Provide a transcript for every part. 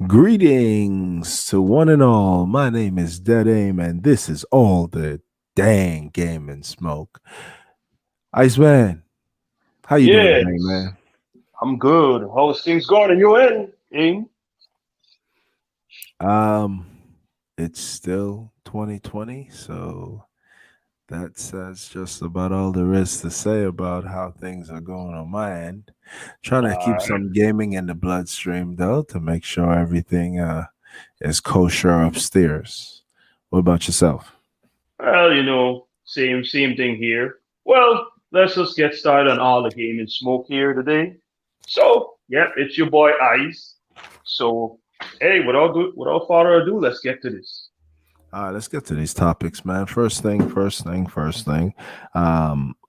Greetings to one and all. My name is Dead Aim, and this is all the dang game and smoke. Iceman, how you doing tonight, Yes, man? I'm good. How's things going in your end? Um, it's still 2020, so that's just about all there is to say about how things are going on my end. Trying to keep Uh, some gaming in the bloodstream though to make sure everything is kosher upstairs. What about yourself? well, same thing here. Well, let's just get started on all the game and smoke here today. So, yeah, it's your boy Ice. So, hey, without further ado, let's get to this. All right, let's get to these topics, man. First thing.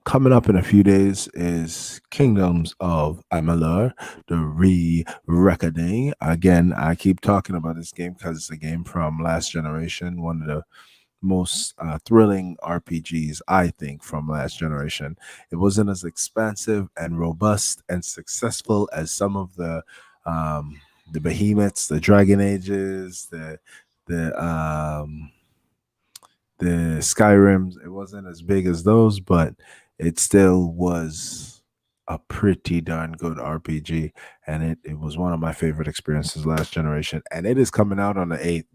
Coming up in a few days is Kingdoms of Amalur, the re-recording. Again, I keep talking about this game because it's a game from last generation, one of the most thrilling RPGs, I think, from last generation. It wasn't as expansive and robust and successful as some of the behemoths, the Dragon Ages, the the Skyrims. It wasn't as big as those, but it still was a pretty darn good RPG. And it was one of my favorite experiences last generation. And it is coming out on the 8th,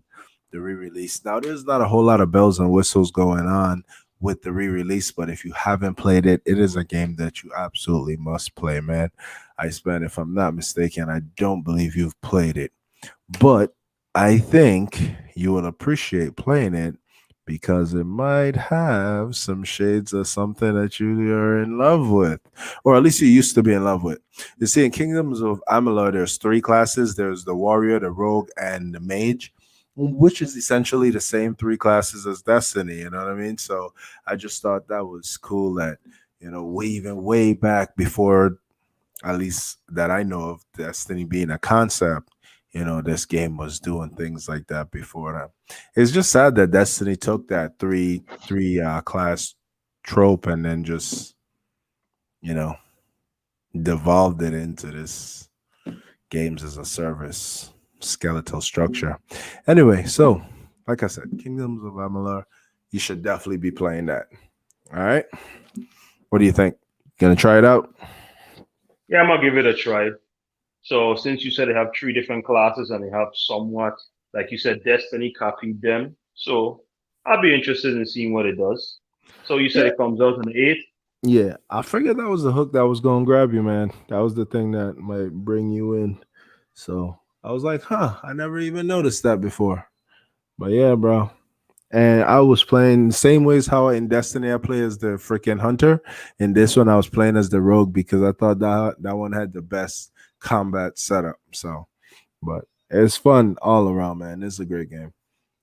the re-release. Now there's not a whole lot of bells and whistles going on with the re-release, but if you haven't played it, it is a game that you absolutely must play, man. I spent, if I'm not mistaken, I don't believe you've played it, but I think you will appreciate playing it because it might have some shades of something that you are in love with, or at least you used to be in love with. You see, in Kingdoms of Amalur, there's three classes: there's the warrior, the rogue, and the mage, which is essentially the same three classes as Destiny. You know what I mean? So I just thought that was cool that even way back before, at least that I know of, Destiny being a concept. This game was doing things like that before that. It's just sad that Destiny took that three class trope and then just you know devolved it into this games as a service skeletal structure. Anyway, so like I said, Kingdoms of Amalur, you should definitely be playing that. All right, what do you think? Gonna try it out? Yeah, I'm gonna give it a try. So, since you said they have three different classes and they have somewhat, like you said, Destiny copied them. So, I'll be interested in seeing what it does. So, you said Yeah. it comes out on the 8th. Yeah, I figured that was the hook that was gonna grab you, man. That was the thing that might bring you in. So I was like, huh, I never even noticed that before. But yeah, bro. And I was playing the same ways how in Destiny I play as the freaking hunter. In this one, I was playing as the rogue because I thought that one had the best combat setup. So, but it's fun all around, man. It's a great game.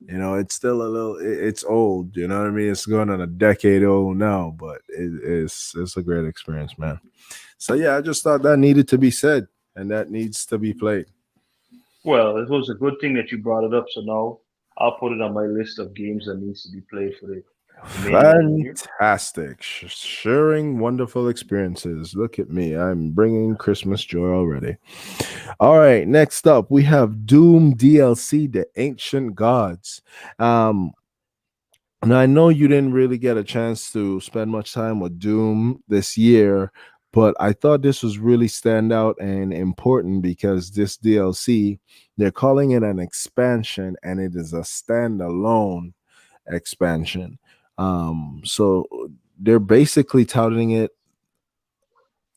It's still a little. It's old. You know what I mean? It's going on a decade old now, but it's a great experience, man. So yeah, I just thought that needed to be said, and that needs to be played. Well, it was a good thing that you brought it up. So now I'll put it on my list of games that needs to be played for the remaining of the year. Fantastic, sharing wonderful experiences. Look at me, I'm bringing Christmas joy already. All right, next up we have Doom DLC, The Ancient Gods. Um, Now, I know you didn't really get a chance to spend much time with Doom this year, but I thought this was really stand out and important because this DLC, they're calling it an expansion and it is a standalone expansion. So they're basically touting it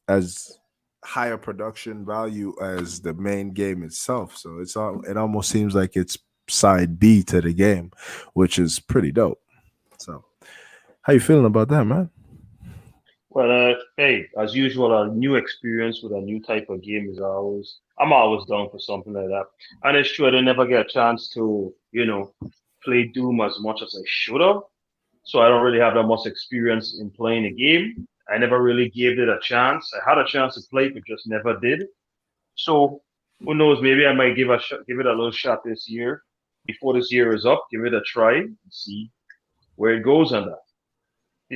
as higher production value as the main game itself. So it almost seems like it's side B to the game, which is pretty dope. So how you feeling about that, man? Well, hey, as usual, a new experience with a new type of game is I'm always down for something like that. And it's true, I didn't never get a chance to, play Doom as much as I should have. So I don't really have that much experience in playing the game. I never really gave it a chance. I had a chance to play it, but just never did. So who knows? Maybe I might give it a little shot this year. Before this year is up, give it a try and see where it goes on that.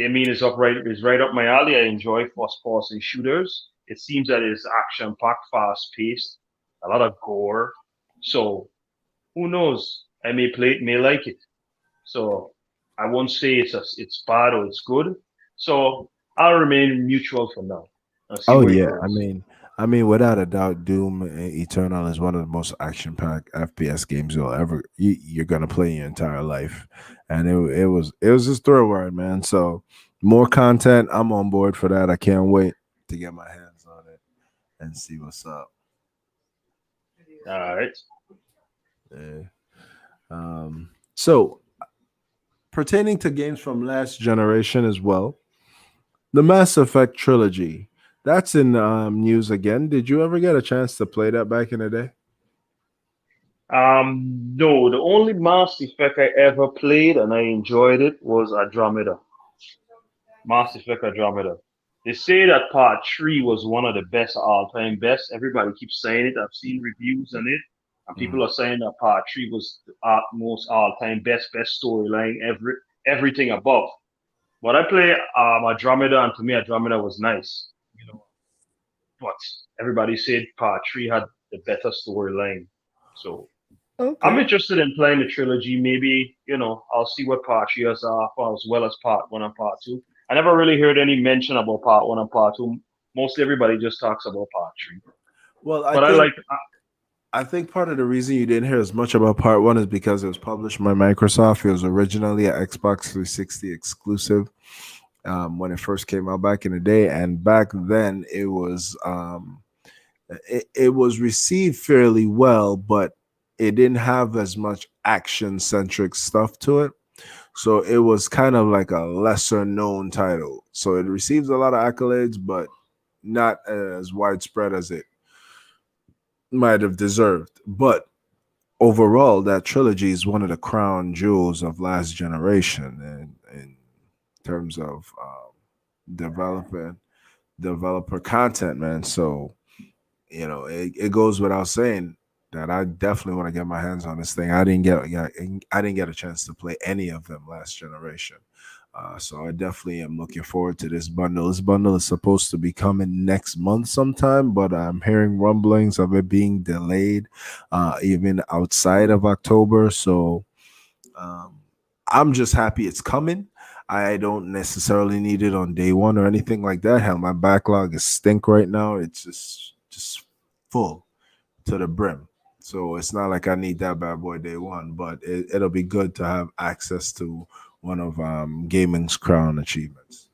I mean, it's right up my alley. I enjoy first-person shooters. It seems that it's action-packed, fast-paced. a lot of gore. So who knows? I may play it, may like it. So I won't say it's bad or it's good. So I'll remain neutral for now and see Oh where it yeah, goes. without a doubt, Doom Eternal is one of the most action-packed FPS games you're gonna play your entire life, and it was just thrill ride, man. So more content, I'm on board for that. I can't wait to get my hands on it and see what's up. All right. Yeah. So pertaining to games from last generation as well, the Mass Effect trilogy. That's in news again. Did you ever get a chance to play that back in the day? No, the only Mass Effect I ever played and I enjoyed it was Andromeda. Mass Effect Andromeda. They say that part three was one of the best all time best. Everybody keeps saying it. I've seen reviews on it, and people Mhm. are saying that part three was the most all time best storyline, everything above. But I play Andromeda, and to me Andromeda was nice, you know. But everybody said part three had the better storyline. So I'm Okay. interested in playing the trilogy. Maybe, I'll see what part three has as well as part one and part two. I never really heard any mention about part one and part two. Mostly everybody just talks about part three. Well, But I like, I think part of the reason you didn't hear as much about part one is because it was published by Microsoft. It was originally an Xbox 360 exclusive when it first came out back in the day, and back then it was received fairly well, but it didn't have as much action centric stuff to it. So it was kind of like a lesser known title. So it receives a lot of accolades, but not as widespread as it might have deserved. But overall, that trilogy is one of the crown jewels of last generation, and in terms of developing developer content, man. So it goes without saying that I definitely want to get my hands on this thing. I didn't get a chance to play any of them last generation. So I definitely am looking forward to this bundle. This bundle is supposed to be coming next month sometime, but I'm hearing rumblings of it being delayed, even outside of October. So um, I'm just happy it's coming. I don't necessarily need it on day one or anything like that. Hell, my backlog is stink right now. It's just full to the brim. So it's not like I need that bad boy day one, but it'll be good to have access to one of gaming's crown achievements.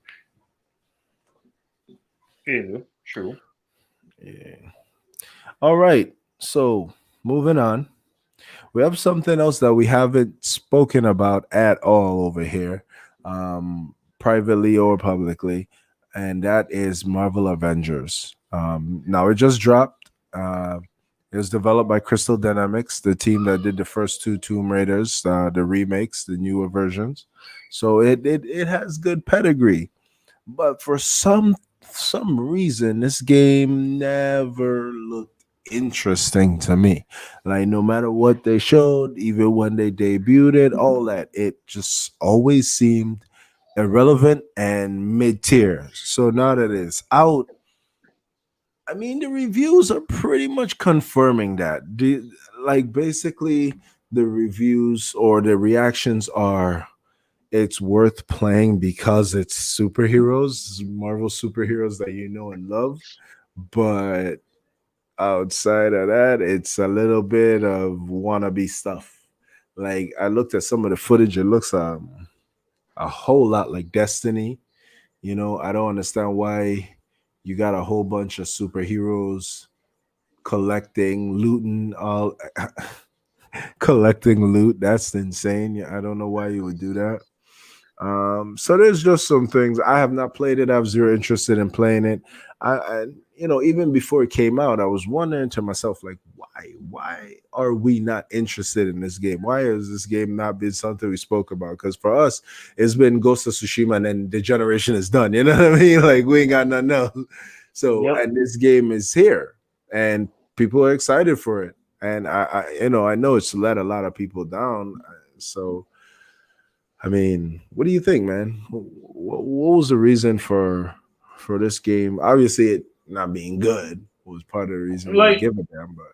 yeah, true. Yeah. All right. So moving on. We have something else that we haven't spoken about at all over here, privately or publicly, and that is Marvel Avengers. Now it just dropped. It was developed by Crystal Dynamics, the team that did the first two Tomb Raiders, the remakes, the newer versions. So it has good pedigree, but for some reason this game never looked interesting to me. Like no matter what they showed, even when they debuted it, all that, it just always seemed irrelevant and mid-tier. So now that it's out, I mean the reviews are pretty much confirming that. Like basically the reviews or the reactions are it's worth playing because it's superheroes, Marvel superheroes that you know and love. But outside of that, it's a little bit of wannabe stuff. Like I looked at some of the footage, it looks a whole lot like Destiny. I don't understand why you got a whole bunch of superheroes collecting, looting, all collecting loot. That's insane. I don't know why you would do that. So there's just some things I have not played it. I was zero interested in playing it. Even before it came out, I was wondering to myself, like, why are we not interested in this game? Why has this game not been something we spoke about? Because for us, it's been Ghost of Tsushima, and then the generation is done. You know what I mean? Like we ain't got nothing else. So, Yep. and this game is here, and people are excited for it. And I know it's let a lot of people down. So I mean, what do you think, man? What was the reason for this game? Obviously, it not being good was part of the reason we didn't Like give a damn. But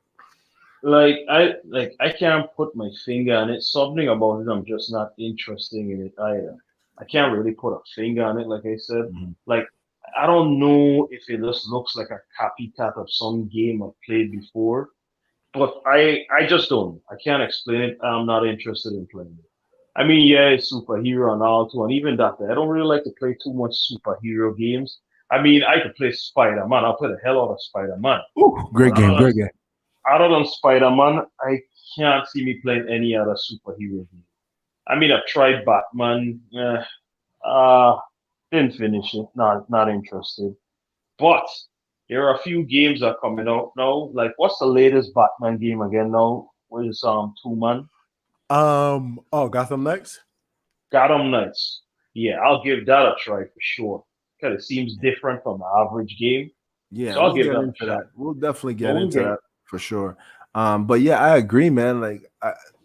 I can't put my finger on it. Something about it I'm just not interested in it either. I can't really put a finger on it, like I said. Mhm. Like I don't know if it just looks like a copycat of some game I've played before, but I just don't. I can't explain it. I'm not interested in playing it. I mean, yeah, it's superhero and all too, and even that. I don't really like to play too much superhero games. I mean, I could play Spider Man. I'll play the hell out of Spider Man. Ooh, But great game, great game. other than Spider Man, I can't see me playing any other superhero game. I mean, I've tried Batman. Uh, didn't finish it. Not interested. But there are a few games that are coming out now. Like, what's the latest Batman game again now? What is 2 man? Oh, Gotham next. Gotham Knights. Yeah, I'll give that a try for sure. Because it seems different from the average game. Yeah, So I'll we'll give get that a into shot. that. We'll definitely But get we'll into get that for sure. But yeah, I agree, man.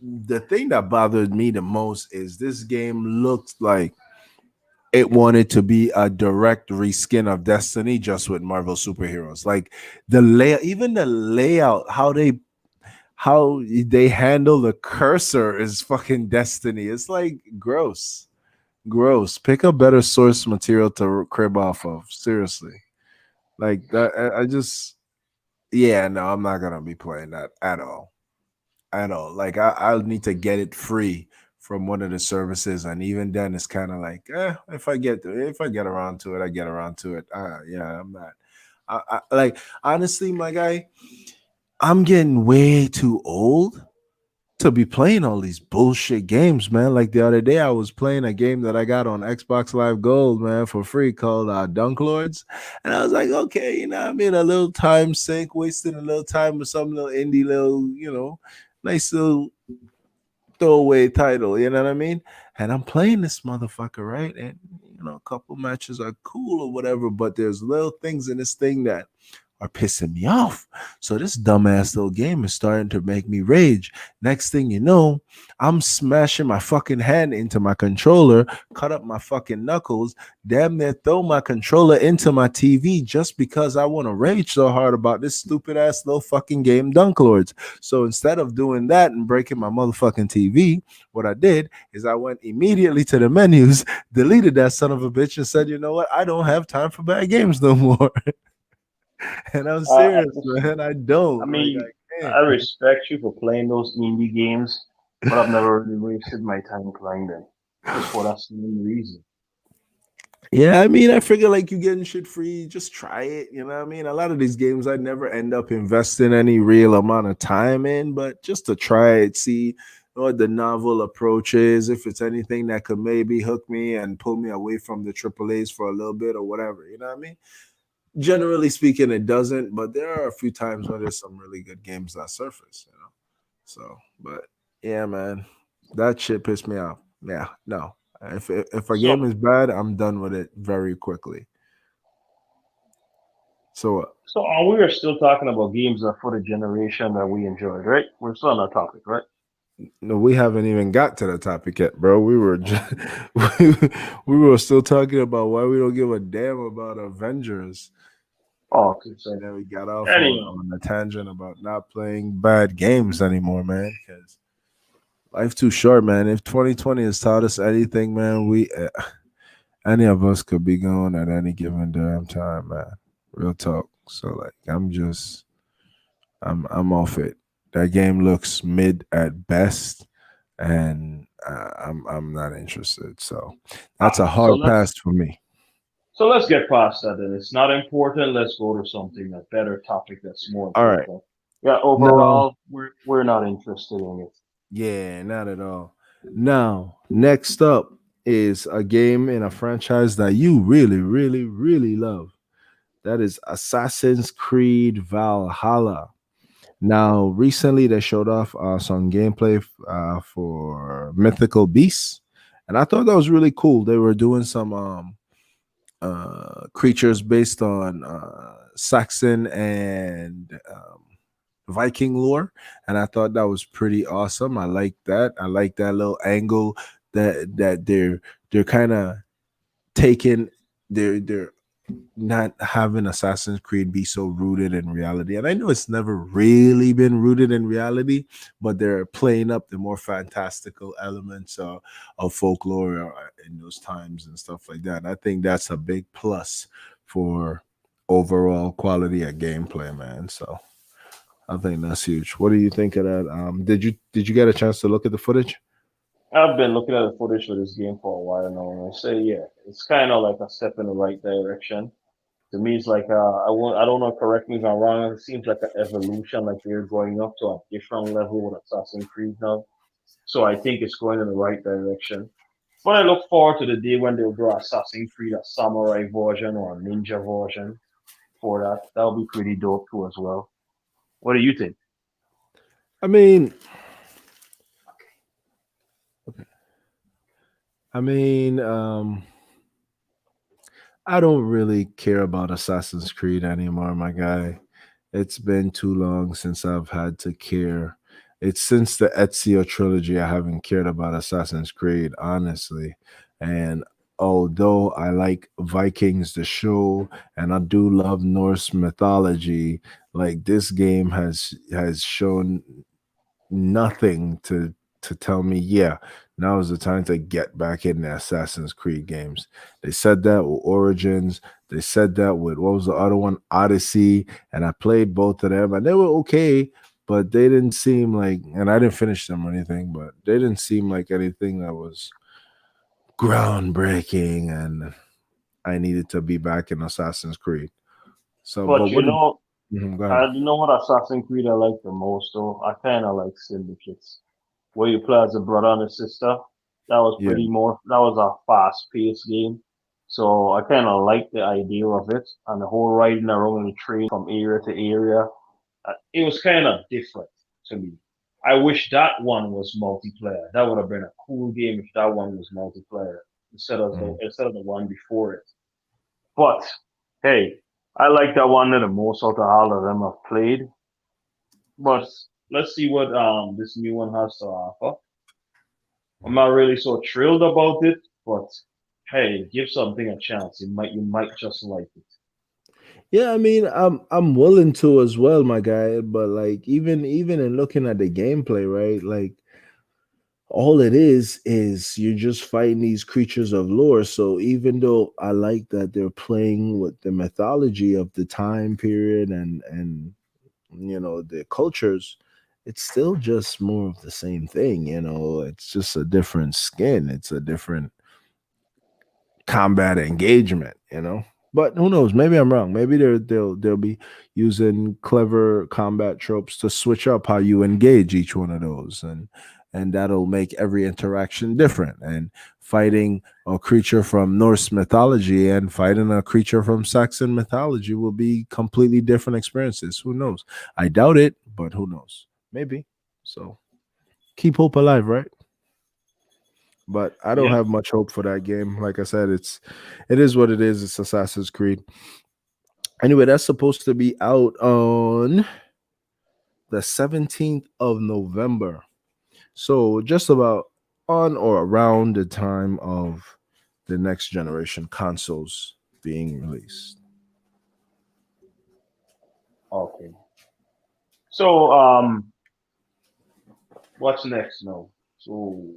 The thing that bothered me the most is this game looked like it wanted to be a direct reskin of Destiny, just with Marvel superheroes. Like the layout, even the layout, how they handle the cursor is fucking Destiny. It's like gross, gross. Pick a better source material to crib off of. Seriously, like that. I just, yeah, no, I'm not gonna be playing that at all. At all. Like I'll need to get it free from one of the services, and even then, it's kind of like, if I get around to it, I get around to it. Yeah, I'm not. Like honestly, my guy, I'm getting way too old to be playing all these bullshit games, man. Like the other day, I was playing a game that I got on Xbox Live Gold, man, for free called Dunk Lords. And I was like, okay, I mean, a little time sink, wasting a little time with some little indie, little, nice little throwaway title, you know what I mean? And I'm playing this motherfucker, right? And, a couple matches are cool or whatever, but there's little things in this thing that are pissing me off. So this dumbass little game is starting to make me rage. Next thing you know, I'm smashing my fucking hand into my controller, cut up my fucking knuckles, damn near throw my controller into my TV just because I want to rage so hard about this stupid ass little fucking game, Dunk Lords. So instead of doing that and breaking my motherfucking TV, what I did is I went immediately to the menus, deleted that son of a bitch, and said, you know what? I don't have time for bad games no more. And I'm I serious, man. I don't. Like mean, I can't. I respect you for playing those indie games, but I've never really wasted my time playing them. Just for that same reason. Yeah, I mean, I figure like you getting shit free, just try it. You know what I mean? A lot of these games I never end up investing any real amount of time in, but just to try it, see what the novel approach is, if it's anything that could maybe hook me and pull me away from the triple A's for a little bit or whatever. You know what I mean? Generally speaking, it doesn't, but there are a few times where there's some really good games that surface. So, but yeah, man, that shit pissed me off. Yeah, no. If a So, game is bad, I'm done with it very quickly. So, we are still talking about games that for the generation that we enjoyed, right? We're still on that topic, right? no, we haven't even got to the topic yet, bro. We were just, we were still talking about why we don't give a damn about Avengers, Oh, okay, so and then we got off on anyway, on a tangent about not playing bad games anymore, man. Because life too short, man. If 2020 has taught us anything, man, we any of us could be gone at any given damn time, man. Real talk. So like, I'm off it. That game looks mid at best, and I'm not interested. So that's a so hard pass for me. let's get past that. Then it's not important. Let's go to something a better topic that's more All right. important. Yeah, Now, overall, we're not interested in it. yeah, not at all. Now, next up is a game in a franchise that you really, really, really love. That is Assassin's Creed Valhalla. Now, recently they showed off some gameplay for Mythical Beasts, and I thought that was really cool. They were doing some creatures based on Saxon and Viking lore, and I thought that was pretty awesome. I like that. I like that little angle that they're kind of taking. They're not having Assassin's Creed be so rooted in reality. And I know it's never really been rooted in reality, but they're playing up the more fantastical elements of folklore in those times and stuff like that. And I think that's a big plus for overall quality of gameplay, man. So I think that's huge. What do you think of that? Did you get a chance to look at the footage? I've been looking at the footage for this game for a while now, and I say, yeah, it's kind of like a step in the right direction. To me, it's like I don't know. Correct me if I'm wrong. It seems like an evolution, like they're going up to a different level with Assassin's Creed now. So I think it's going in the right direction. But I look forward to the day when they'll do Assassin's Creed, a samurai version or a ninja version for that. That'll be pretty dope too as well. What do you think? I mean, I mean, I don't really care about Assassin's Creed anymore, my guy. It's been too long since I've had to care. It's since the Ezio trilogy I haven't cared about Assassin's Creed, honestly. And although I like Vikings the show and I do love Norse mythology, like this game has shown nothing to tell me, yeah, now is the time to get back in the Assassin's Creed games. They said that with Origins. They said that with what was the other one, Odyssey, and I played both of them, and they were okay, but they didn't seem like, and I didn't finish them or anything, but they didn't seem like anything that was groundbreaking, and I needed to be back in Assassin's Creed. So, but But what did? Mhm, go ahead. I know what Assassin's Creed I like the most though. I kind of like Syndicates, where you play as a brother and a sister. That was Yeah. pretty more. That was a fast-paced game, so I kind of like the idea of it and the whole riding around in the train from area to area. It was kind of different to me. I wish that one was multiplayer. That would have been a cool game if that one was multiplayer Mm. instead of the one before it. But hey, I like that one the most out of all of them I've played. But let's see what this new one has to offer. I'm not really so thrilled about it, but hey, give something a chance. You might just like it. Yeah, I mean, I'm willing to as well, my guy. But like, even in looking at the gameplay, right? Like, all it is you're just fighting these creatures of lore. So even though I like that they're playing with the mythology of the time period and the cultures, it's still just more of the same thing. It's just a different skin. It's a different combat engagement. But who knows? Maybe I'm wrong. Maybe they'll be using clever combat tropes to switch up how you engage each one of those, and that'll make every interaction different. And fighting a creature from Norse mythology and fighting a creature from Saxon mythology will be completely different experiences. Who knows? I doubt it, but who knows? Maybe. So keep hope alive, right? But I don't Yep. have much hope for that game. Like I said, it is what it is. It's Assassin's Creed. Anyway, that's supposed to be out on the 17th of November. So just about on or around the time of the next generation consoles being released. Okay. So what's next now? So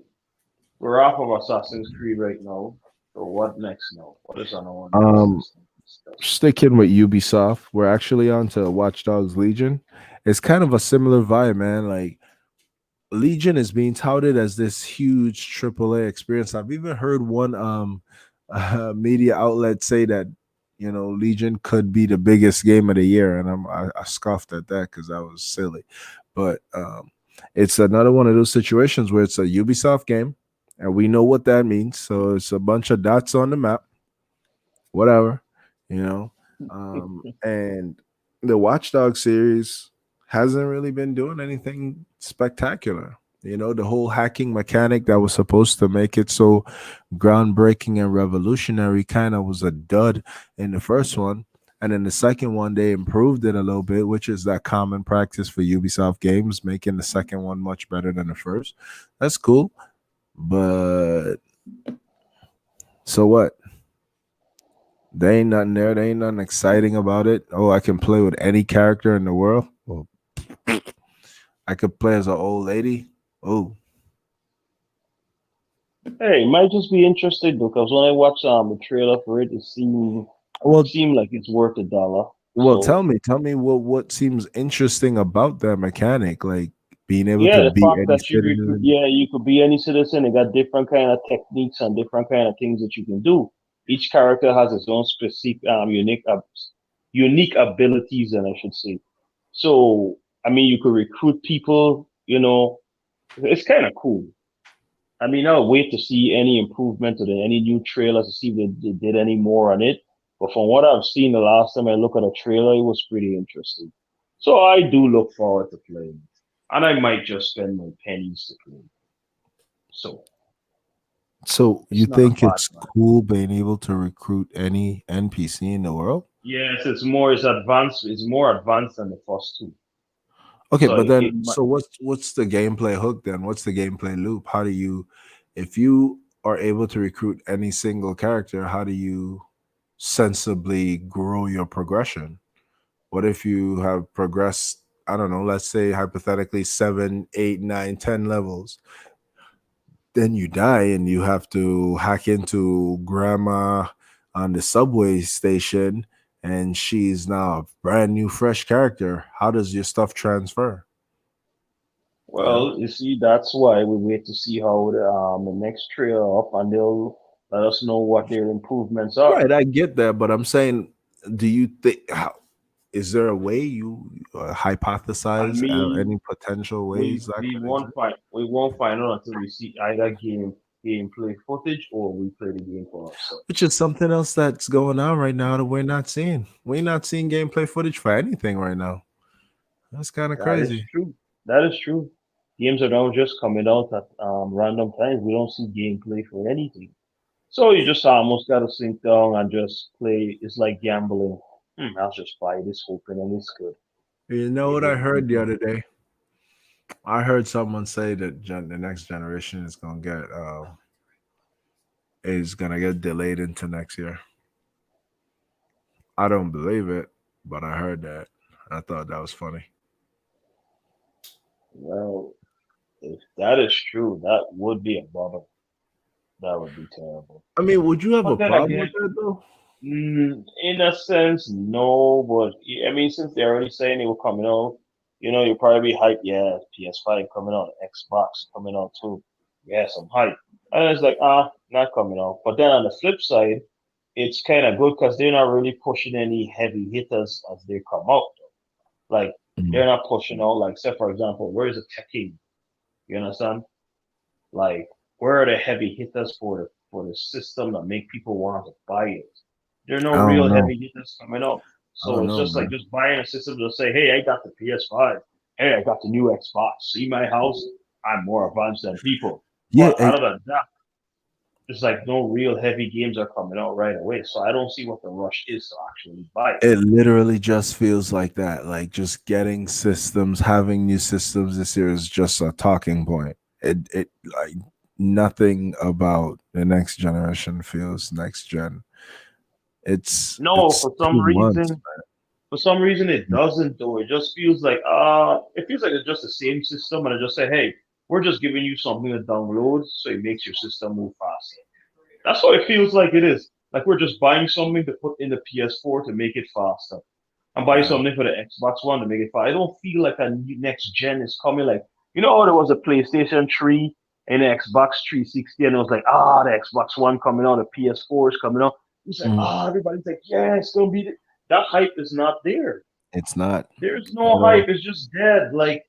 we're off of Assassin's Creed right now. So what next now? What is on our next Um list to discuss? Sticking with Ubisoft, we're actually on to Watch Dogs Legion. It's kind of a similar vibe, man. Like Legion is being touted as this huge AAA experience. I've even heard one media outlet say that Legion could be the biggest game of the year, and I scoffed at that because that was silly. But it's another one of those situations where it's a Ubisoft game, and we know what that means. So it's a bunch of dots on the map, whatever, you know. And the Watchdog series hasn't really been doing anything spectacular. The whole hacking mechanic that was supposed to make it so groundbreaking and revolutionary kind of was a dud in the first one. And in the second one, they improved it a little bit, which is that common practice for Ubisoft games, making the second one much better than the first. That's cool. But so what? There ain't nothing there. There ain't nothing exciting about it. Oh, I can play with any character in the world. Well, I could play as an old lady. Oh, Hey, it might just be interested because when I watch the trailer for it, well, seem like it's worth $1. well. So Tell me what seems interesting about that mechanic, like being able yeah, to the beat fact any that you recruit, citizen. yeah, you could be any citizen. They got different kind of techniques and different kind of things that you can do. Each character has its own specific, unique abilities, and I should say. So, I mean, you could recruit people. It's kind of cool. I mean, I'll wait to see any improvement or any new trailers to see if they did any more on it. But from what I've seen the last time I looked at a trailer, it was pretty interesting. So I do look forward to playing it. And I might just spend my pennies to play it. So So you it's not a think bad it's one. cool being able to recruit any NPC in the world? Yes, it's advanced. It's more advanced than the first two. Okay, So but then it might, so what's the gameplay hook then? What's the gameplay loop? How do you, if you are able to recruit any single character, how do you sensibly grow your progression? What if you have progressed, I don't know, let's say hypothetically 7, 8, 9, 10 levels, then you die and you have to hack into grandma on the subway station and she's now a brand new fresh character. How does your stuff transfer? You know? well, you see, that's why we wait to see how the next trailer up, and they'll let us know what their improvements are. Right, I get that, but I'm saying, do you think how is there a way you I hypothesize mean, any potential ways that could exist? we won't find out until we see either gameplay footage or we play the game for ourselves. Which is something else that's going on right now that we're not seeing. We're not seeing gameplay footage for anything right now. That's kind of That is crazy. true. That is true. Games are now just coming out at random times. We don't see gameplay for anything. So you just almost got to sink down and just play. It's like gambling. I'll just buy this hoping and it's good. You know It what I wouldn't be heard the good. other day? I heard someone say that the next generation is gonna get delayed into next year. I don't believe it, but I heard that. I thought that was funny. Well, if that is true, that would be a bummer. That would be terrible. I mean, would you have a But then problem with again, that though? in a sense, no. But I mean, since they're already saying they were coming out, you'll probably be hyped. Yeah, PS5 coming out, Xbox coming out too. Yes, I'm hyped. And it's like, not coming out. But then on the flip side, it's kind of good because they're not really pushing any heavy hitters as they come out. Like Mm. they're not pushing out. Like, say for example, where is the Tekken? You understand? Like, where are the heavy hitters for the system that make people want to buy it? There are no I don't real know. heavy hitters coming up. I So don't it's know, just like man. just buying a system to say, hey, I got the PS5. Hey, I got the new Xbox. See my house? I'm more advanced than people. Yeah, But other than that, it's like no real heavy games are coming out right away. So I don't see what the rush is to actually buy it. it literally just feels like that. Like just getting systems, having new systems this year is just a talking point. It like nothing about the next generation feels next gen. No, It's for some 2 months. reason, it doesn't though. It just feels like it feels like it's just the same system, and I just say, hey, we're just giving you something to download, so it makes your system move faster. That's what it feels like it is. Like we're just buying something to put in the PS4 to make it faster. I'm buying Yeah. something for the Xbox One to make it faster. I don't feel like a next gen is coming. Like how there was a PlayStation 3 and an Xbox 360, and it was like the Xbox One coming out, the PS4 is coming out. It's like Mhm. everybody's like, yeah, it's gonna be that hype is not there. It's not There's at no hype. all. It's just dead. Like,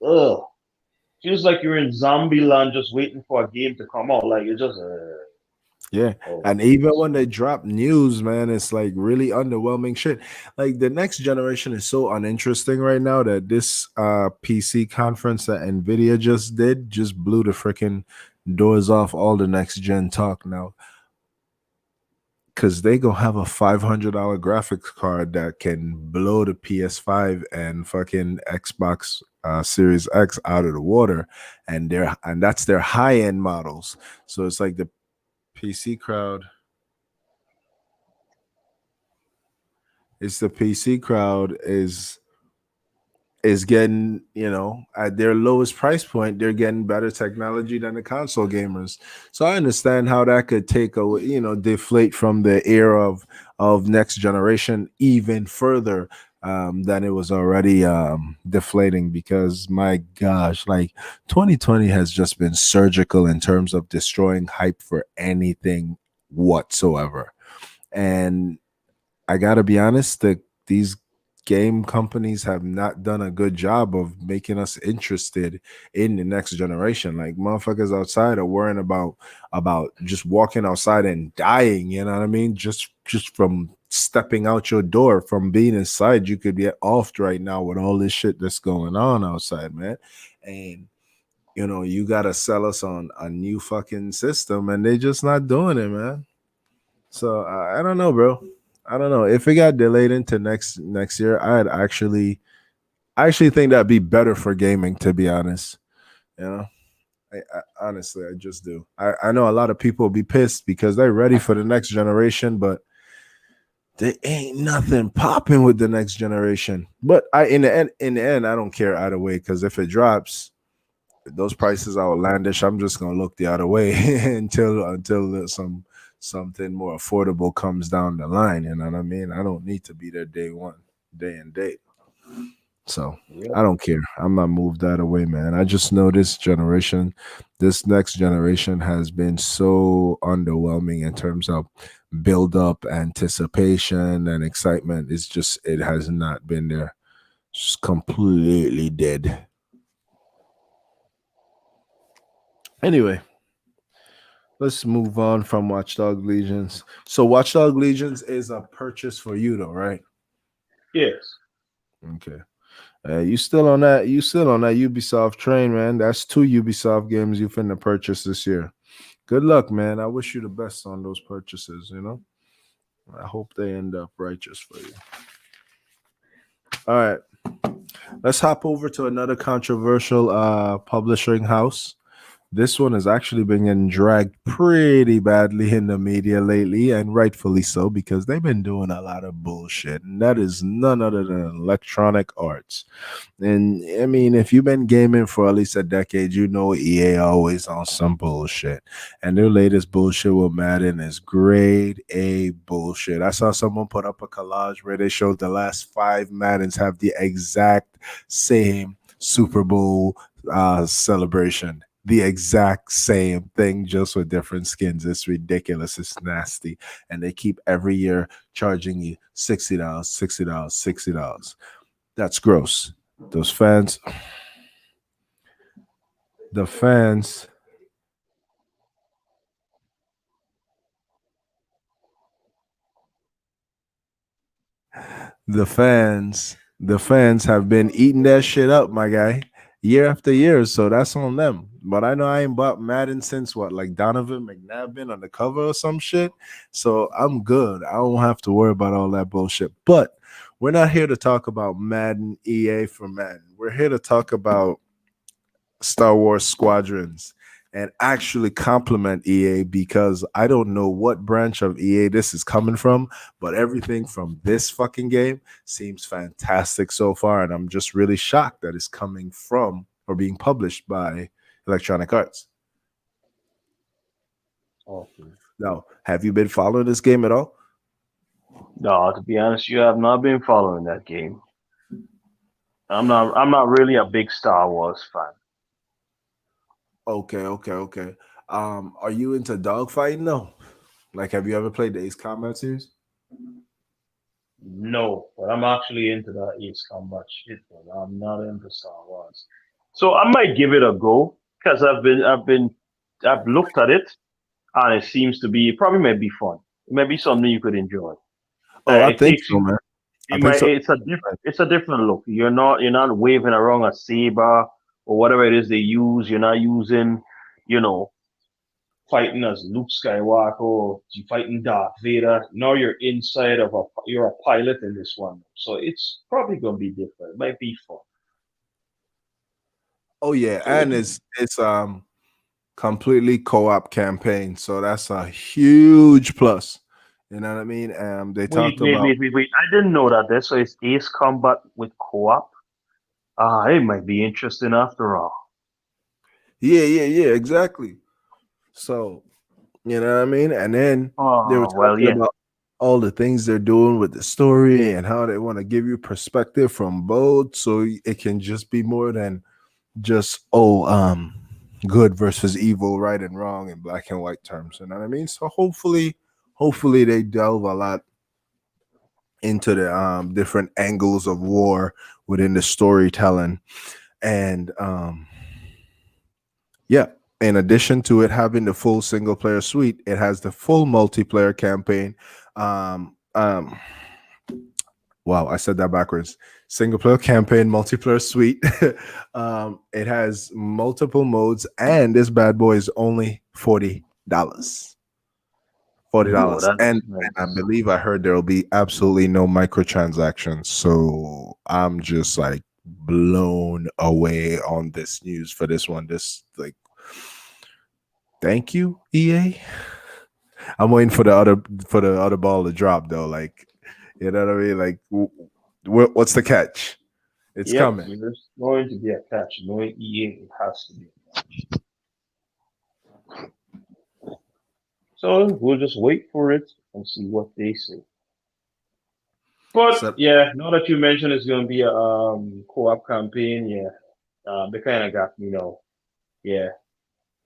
ugh. Feels like you're in zombie land just waiting for a game to come out. Like, it's just, Yeah. oh my And even goodness. when they drop news, man, it's like really underwhelming shit. Like the next generation is so uninteresting right now that this PC conference that Nvidia just did just blew the freaking doors off all the next gen talk now. Cause they gonna have a $500 graphics card that can blow the PS5 and fucking Xbox Series X out of the water, and that's their high end models. So it's like the PC crowd. It's the PC crowd is getting, at their lowest price point, they're getting better technology than the console gamers. So I understand how that could take away, deflate from the era of next generation even further, than it was already deflating. Because my gosh, like 2020 has just been surgical in terms of destroying hype for anything whatsoever. And I gotta be honest, these game companies have not done a good job of making us interested in the next generation. Like motherfuckers outside are worrying about just walking outside and dying. You know what I mean? Just from stepping out your door, from being inside, you could get offed right now with all this shit that's going on outside, man. And you gotta sell us on a new fucking system, and they just not doing it, man. So I don't know, bro. I don't know if it got delayed into next year. I actually think that'd be better for gaming. To be honest, you know, honestly, I just do. I know a lot of people will be pissed because they're ready for the next generation, but there ain't nothing popping with the next generation. But in the end, I don't care either way because if it drops, those prices are outlandish. I'm just gonna look the other way until something more affordable comes down the line. You know what I mean? I don't need to be there day one, day and date. So Yep. I don't care. I'm not moved that away, man. I just know this next generation has been so underwhelming in terms of build up, anticipation, and excitement. It has not been there. It's completely dead. Anyway, let's move on from Watchdog Legions. So Watchdog Legions is a purchase for you though, right? Yes. Okay. You still on that Ubisoft train, man. That's two Ubisoft games you finna purchase this year. Good luck, man. I wish you the best on those purchases. I hope they end up righteous for you. All right. Let's hop over to another controversial publishing house. This one has actually been getting dragged pretty badly in the media lately, and rightfully so, because they've been doing a lot of bullshit. And that is none other than Electronic Arts. And I mean, if you've been gaming for at least a decade, you know EA always on some bullshit. And their latest bullshit with Madden is grade A bullshit. I saw someone put up a collage where they showed the last five Maddens have the exact same Super Bowl celebration. The exact same thing, just with different skins. It's ridiculous. It's nasty. And they keep every year charging you $60, $60, $60. That's gross. Those fans, the fans, the fans have been eating that shit up, my guy, year after year. So that's on them. But I know I ain't bought Madden since what, like Donovan McNabb been on the cover or some shit. So I'm good. I don't have to worry about all that bullshit. But we're not here to talk about Madden EA for Madden. We're here to talk about Star Wars Squadrons and actually compliment EA, because I don't know what branch of EA this is coming from, but everything from this fucking game seems fantastic so far. And I'm just really shocked that it's coming from or being published by Electronic Arts. Okay. Now, have you been following this game at all? No, to be honest, you have not been following that game. I'm not really a big Star Wars fan. Okay, okay, okay. Are you into dogfighting? No. Like, have you ever played the Ace Combat series? No, but I'm actually into that Ace Combat shit, but I'm not into Star Wars. So I might give it a go because I've looked at it and it seems to be, it probably might be fun. It might be something you could enjoy. Oh, I It think takes so, you, man. I it think might, so. it's a different look. You're not waving around a saber or whatever it is they use. You're not using, you know, fighting as Luke Skywalker or you fighting Darth Vader. Now you're a pilot in this one. So it's probably gonna be different. It might be fun. Oh yeah, So and it's completely co-op campaign, so that's a huge plus. You know what I mean? They Wait, talked wait, about wait, wait, wait. I didn't know that. This so it's Ace Combat with co-op. Ah, it might be interesting after all. yeah, exactly. So you know what I mean? And then they were Oh, well, talking yeah. about all the things they're doing with the story and how they want to give you perspective from both, so it can just be more than just good versus evil, right and wrong in black and white terms. You know what I mean? So hopefully they delve a lot into the different angles of war within the storytelling. And yeah, in addition to it having the full single player suite, it has the full multiplayer campaign. Um, um, wow, I said that backwards. Single player campaign, multiplayer suite. It has multiple modes, and this bad boy is only $40. Oh, $40. that's And I nice. believe I heard there will be absolutely no microtransactions. So I'm just like blown away on this news for this one. This like thank you, EA. I'm waiting for the other ball to drop though. Like, you know what I mean? Like, what's the catch? It's Yep, coming. there's going to be a catch. Knowing EA, it has to be. So we'll just wait for it and see what they say. But So yeah, now that you mentioned it's going to be a co-op campaign, yeah, they kind of got me, yeah,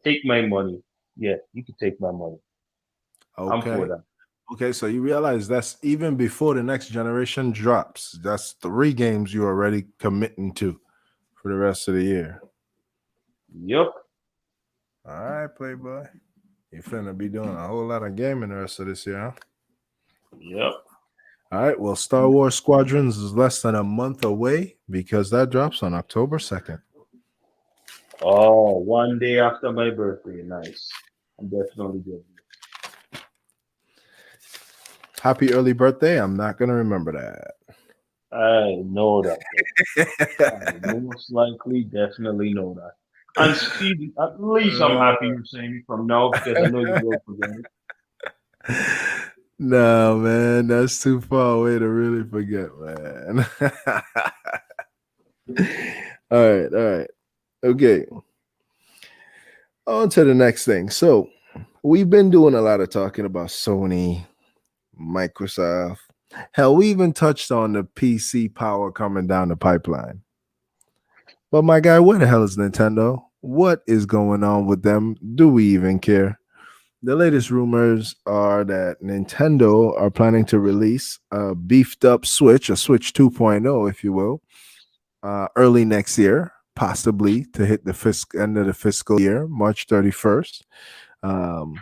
take my money. Yeah, you can take my money. I'm for okay, that. okay. So you realize that's even before the next generation drops. That's 3 games you're already committing to for the rest of the year. Yep, All right, Playboy. You finna be doing a whole lot of gaming the rest of this year, huh? yep. All right. Well, Star Wars Squadrons is less than a month away because that drops on October 2nd. Oh, one day after my birthday, nice. I'm definitely good. Happy early birthday. I'm not gonna remember that. I know that. I most likely definitely know that. And Steve, at least I'm happy you're saying it from now because I know you will forget it. No, man, that's too far away to really forget, man. All right. Okay, on to the next thing. So, we've been doing a lot of talking about Sony, Microsoft. Hell, we even touched on the PC power coming down the pipeline. But my guy, where the hell is Nintendo? What is going on with them? Do we even care? The latest rumors are that Nintendo are planning to release a beefed up Switch, a Switch 2.0, if you will, early next year, possibly to hit the end of the fiscal year, March 31st. Um,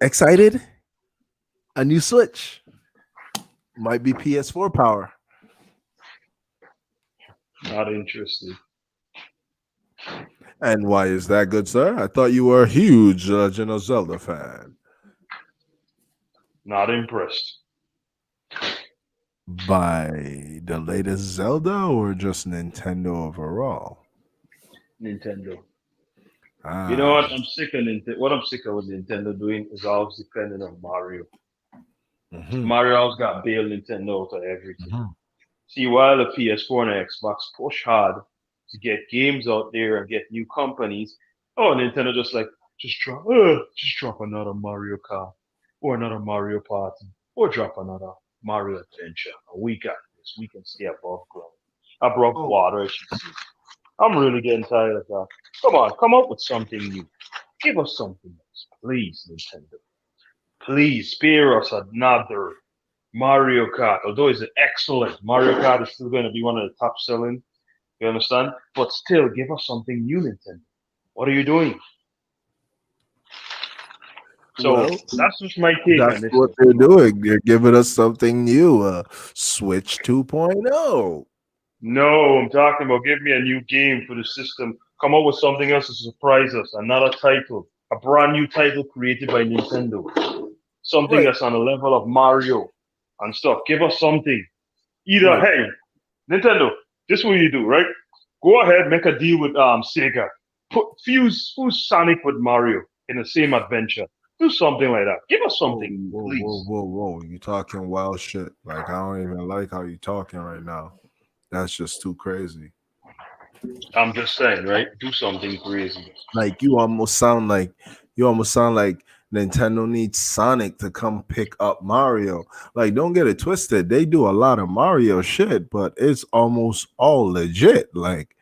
excited? A new Switch might be PS4 power. Not interested. And why is that good, sir? I thought you were a huge Legend of Zelda fan. Not impressed. By the latest Zelda or just Nintendo overall? Nintendo. You know Ah, what? I'm sick of Nintendo. What I'm sick of with Nintendo doing is always depending on Mario. mhm, Mario always got bailed Nintendo out of everything. mhm. See, while the PS4 and the Xbox push hard to get games out there and get new companies, oh, Nintendo just drop another Mario Kart or another Mario Party or drop another Mario Adventure. We got this. We can stay above ground, above Oh, water, I should say. I'm really getting tired of that. Come on, come up with something new. Give us something else, please, Nintendo. Please spare us another Mario Kart. Although it's excellent, Mario Kart is still going to be one of the top selling. You understand? But still, give us something new, Nintendo. What are you doing? So well, that's just my take on that's this what thing. they're doing. They're giving us something new, Switch 2.0. No, I'm talking about give me a new game for the system. Come up with something else to surprise us. Another title, a brand new title created by Nintendo. Something Right, that's on the level of Mario and stuff. Give us something. Either, right. hey, Nintendo, this is what you do, right? Go ahead, make a deal with Sega. Fuse Sonic with Mario in the same adventure. Do something like that. Give us Whoa, something new, whoa, whoa, please. whoa, whoa. You talking wild shit. Like, I don't even like how you talking right now. That's just too crazy. I'm just saying, right? Do something crazy. Like you almost sound like Nintendo needs Sonic to come pick up Mario. Like, don't get it twisted. They do a lot of Mario shit, but it's almost all legit. Like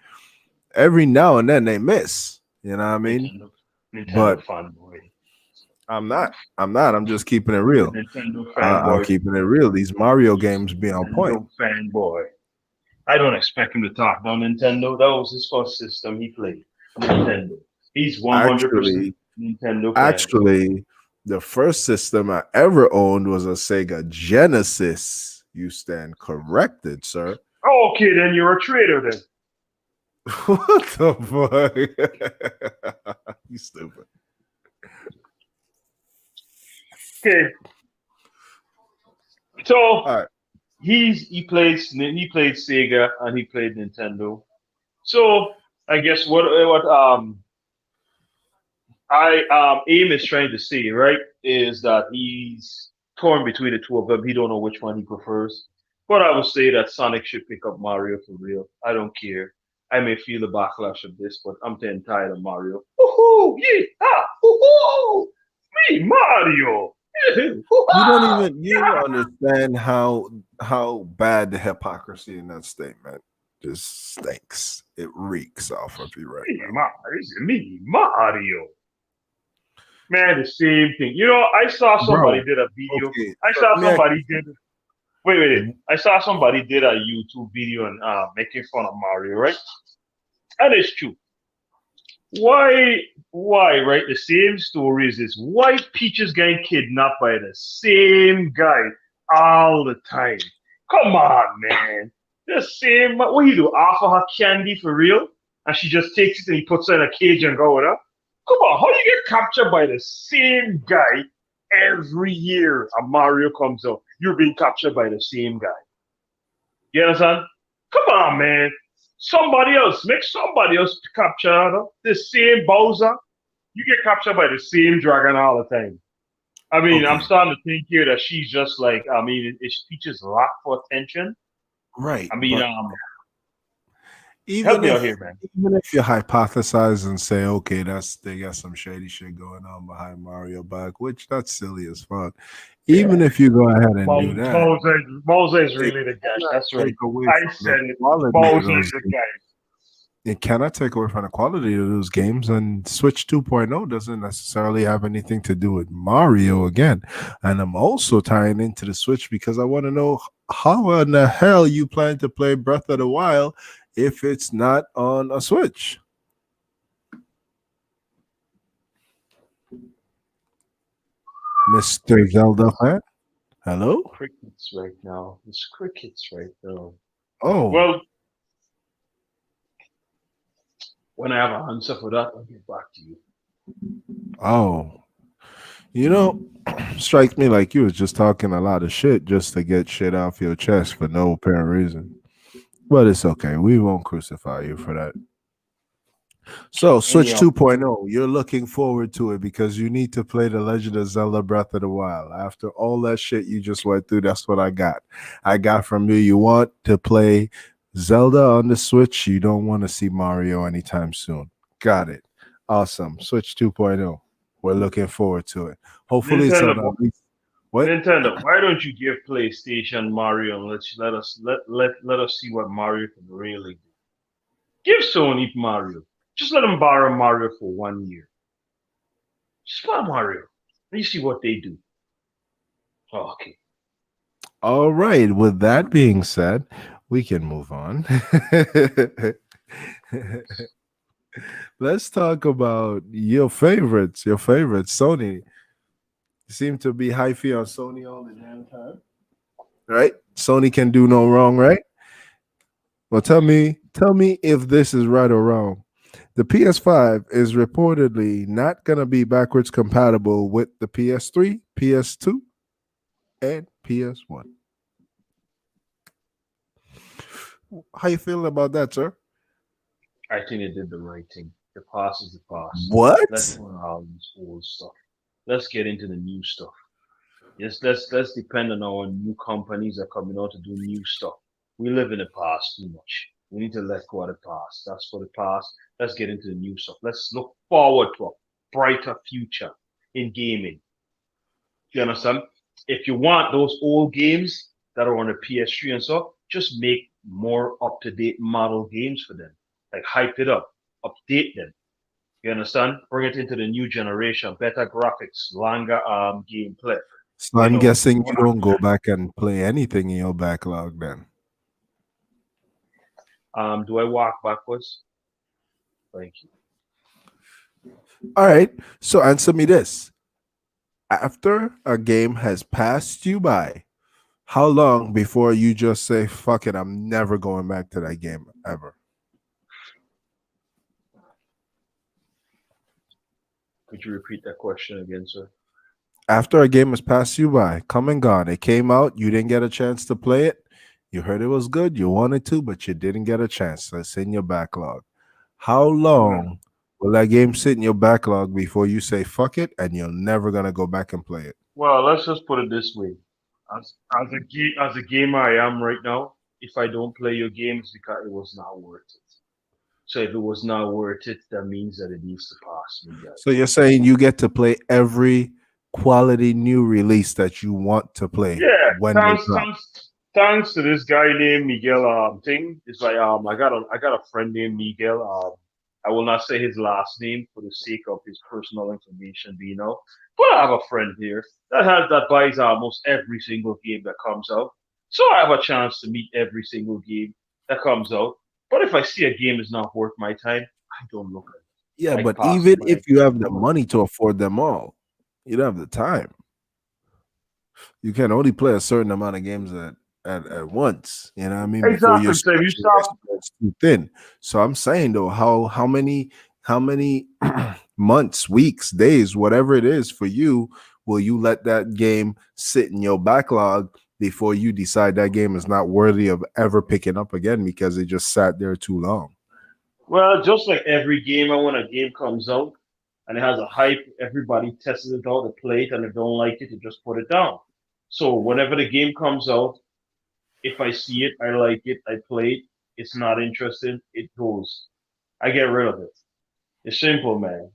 every now and then they miss. You know what I mean? Nintendo, Nintendo But fanboy. I'm not. I'm not. I'm just keeping it real. Nintendo I'm fanboy. keeping it real. These Mario games be on point. Nintendo fanboy. I don't expect him to talk about Nintendo. That was his first system he played. Nintendo. He's 100% Actually, Nintendo fan. actually, the first system I ever owned was a Sega Genesis. You stand corrected, sir. Okay, then you're a traitor then. What the fuck? You stupid. Okay, so All right. he played Sega and he played Nintendo. So I guess what I Aim is trying to say, right, is that he's torn between the two of them. He don't know which one he prefers. But I would say that Sonic should pick up Mario for real. I don't care. I may feel the backlash of this, but I'm getting tired of Mario. Woohoo! Yeah! Ah! Woohoo! Me, Mario! Yeah! You don't understand how bad the hypocrisy in that statement just stinks. It reeks off of you right Me, now. Mario! It's me, Mario! Man, the same thing. I saw somebody Bro, did a video. okay. I So saw let me ask somebody did wait. I saw somebody did a YouTube video and making fun of Mario, right? And it's true. Why, right? The same story is this. Why Peach is getting kidnapped by the same guy all the time? Come on, man. The same, what he do? Offer her candy for real? And she just takes it and he puts her in a cage and go with her? Come on, how you get captured by the same guy every year a Mario comes out? You're being captured by the same guy. You understand? Come on, man. Somebody else. Make somebody else capture her. The same Bowser. You get captured by the same dragon all the time. I mean, I'm Okay. starting to think here that she's just like, I mean, it's Peach's lack for attention. Right. I mean, But help even me out if here, man. even if you hypothesize and say, okay, they got some shady shit going on behind Mario back, which that's silly as fuck. Even if you go ahead and do that, Bowser is it really the guy. cannot That's right. take away I from the said it. quality of Bowser is those the games. guy. It cannot take away from the quality of those games. And Switch 2.0 doesn't necessarily have anything to do with Mario again. And I'm also tying into the Switch because I want to know how in the hell you plan to play Breath of the Wild if it's not on a Switch. Mr. Zelda fan? Hello? Crickets right now. It's crickets right now. Oh, Well, when I have an answer for that, I'll get back to you. oh. You know, strikes me like you was just talking a lot of shit just to get shit off your chest for no apparent reason. But it's okay. We won't crucify you for that. So, Switch Anyhow, 2.0, you're looking forward to it because you need to play The Legend of Zelda Breath of the Wild. After all that shit you just went through, that's what I got. I got from you. You want to play Zelda on the Switch. You don't want to see Mario anytime soon. Got it. Awesome. Switch 2.0. We're looking forward to it. Hopefully, it's Nintendo, on at least what? Nintendo, why don't you give PlayStation Mario and let us see what Mario can really do? Give Sony Mario. Just let them borrow Mario for 1 year. Just buy Mario. And you see what they do. Oh, okay. All right. With that being said, we can move on. Let's talk about your favorites. Your favorites, Sony. You seem to be hyphy on Sony all the damn time, right? Sony can do no wrong, right? Well, tell me if this is right or wrong. The PS5 is reportedly not gonna be backwards compatible with the PS3, PS2, and PS1. How you feeling about that, sir? I think they did the right thing. The past is the past. Let's What? put all this old stuff. let's get into the new stuff. Yes, let's depend on our new companies that are coming out to do new stuff. We live in the past too much. We need to let go of the past. That's for the past. Let's get into the new stuff. Let's look forward to a brighter future in gaming. You understand? If you want those old games that are on the PS3 and stuff, just make more up to date model games for them. Like hype it up, update them. You understand? Bring it into the new generation, better graphics, longer gameplay. So You I'm know, guessing more you don't go action. back and play anything in your backlog then. Do I walk backwards? Thank you. All right. So answer me this. After a game has passed you by, how long before you just say, fuck it, I'm never going back to that game ever? Could you repeat that question again, sir? After a game has passed you by, come and gone, it came out, you didn't get a chance to play it, you heard it was good, you wanted to, but you didn't get a chance. So it's in your backlog. How Well, long will that game sit in your backlog before you say, fuck it, and you're never going to go back and play it? well, let's just put it this way. As a gamer I am right now, if I don't play your games because it was not worth it. So if it was not worth it, that means that it needs to pass me by. So you're saying you get to play every quality new release that you want to play Yeah, when they thanks, drop. thanks, thanks to this guy named Miguel. Thing it's like I got a friend named Miguel. I will not say his last name for the sake of his personal information being out. But I have a friend here that buys almost every single game that comes out. So I have a chance to meet every single game that comes out. But if I see a game is not worth my time, I don't look at Yeah, it. I but pass it even by. I if you keep have the going. money to afford them all, you don't have the time. You can only play a certain amount of games at once. You know what I mean? Before you're Exactly. So if you stretching your stop. spreads too thin. So I'm saying though, how many months, weeks, days, whatever it is for you, will you let that game sit in your backlog before you decide that game is not worthy of ever picking up again because it just sat there too long? Well, just like every gamer, when a game comes out and it has a hype, everybody tests it out, they play it, and if they don't like it, they just put it down. So whenever the game comes out, if I see it, I like it, I play it. It's not interesting, it goes. I get rid of it. It's simple, man.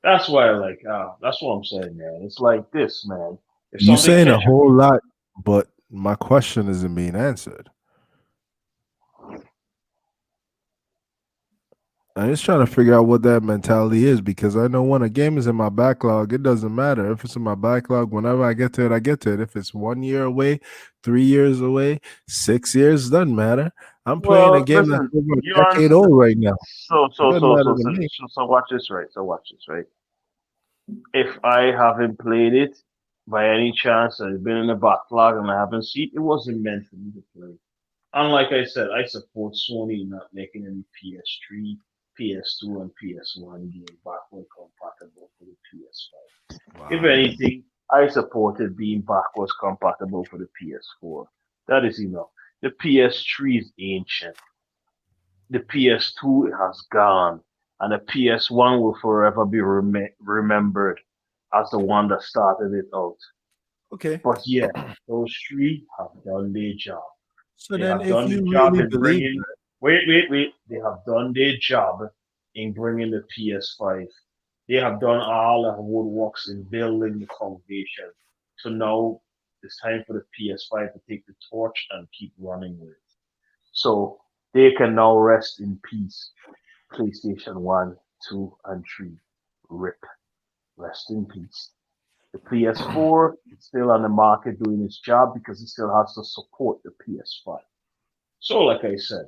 That's why I like. That's what I'm saying, man. It's like this, man. If You something saying a catches whole me, lot, but my question isn't being answered. I'm just trying to figure out what that mentality is because I know when a game is in my backlog, it doesn't matter. If it's in my backlog, whenever I get to it, I get to it. If it's 1 year away, 3 years away, 6 years, doesn't matter. I'm playing a well, game that's listen, over you a decade understand. old right now. So, It so, doesn't so, matter so, to so, me. so, so watch this, right? So watch this, right? If I haven't played it by any chance and it's been in the backlog and I haven't seen it, it wasn't meant for me to play. And like I said, I support Sony not making any PS3, PS2, and PS1 game backward compatible for the PS5. If Wow. anything, I supported being backwards compatible for the PS4. That is enough. The PS3 is ancient. The PS2 has gone, and the PS1 will forever be remembered as the one that started it out. Okay. But yeah, those three have done their job. So They then, have if done the you job really in believe bringing. that, Wait. They have done their job in bringing the PS5. They have done all the woodworks in building the foundation. So now it's time for the PS5 to take the torch and keep running with it. So they can now rest in peace. PlayStation 1, 2, and 3. RIP. Rest in peace. The PS4 is still on the market doing its job because it still has to support the PS5. So, like I said,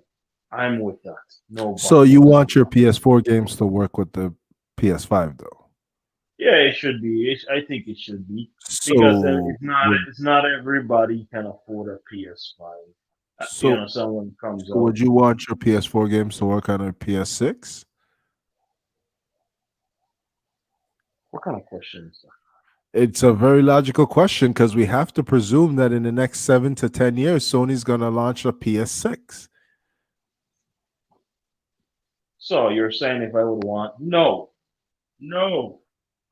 I'm with that. No so you backwards want your compatibility. PS4 games to work with the PS5 though. Yeah, it should be. I think it should be because then So would it's not everybody can afford a PS5. You so know, someone comes so out. would you want your PS4 games to work on a PS6? What kind of question is that? It's a very logical question because we have to presume that in the next 7 to 10 years, Sony's going to launch a PS6. So you're saying if I would want no, no.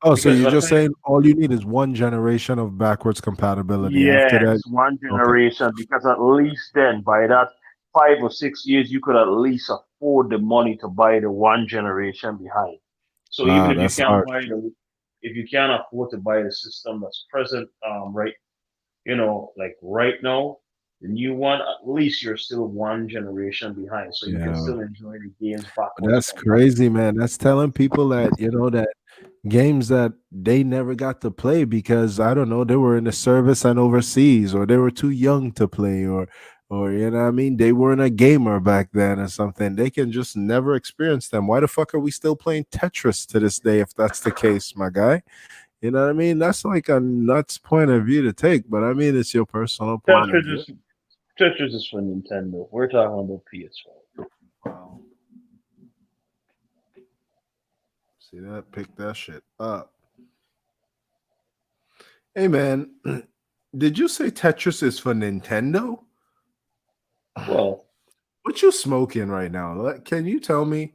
Oh, so Because you're if I just tell you, saying all you need is one generation of backwards compatibility. After yes, that, one okay. generation, because at least then, by that 5 or 6 years, you could at least afford the money to buy the one generation behind. So even Wow, if you that's can't hard. buy the, if you can't afford to buy the system that's present, right, like right now, the new one, at least you're still one generation behind, so you can Yeah. still enjoy the games backwards That's compatible. crazy, man. That's telling people that, that games that they never got to play because I don't know, they were in the service and overseas, or they were too young to play, or you know what I mean, they weren't a gamer back then or something. They can just never experience them. Why the fuck are we still playing Tetris to this day if that's the case, my guy? You know what I mean? That's like a nuts point of view to take, but I mean it's your personal point of Tetris view. is Tetris is for Nintendo. We're talking about PS5. Wow. See that? Pick that shit up. Hey man, did you say Tetris is for Nintendo? Well, What you smoking right now? Can you tell me?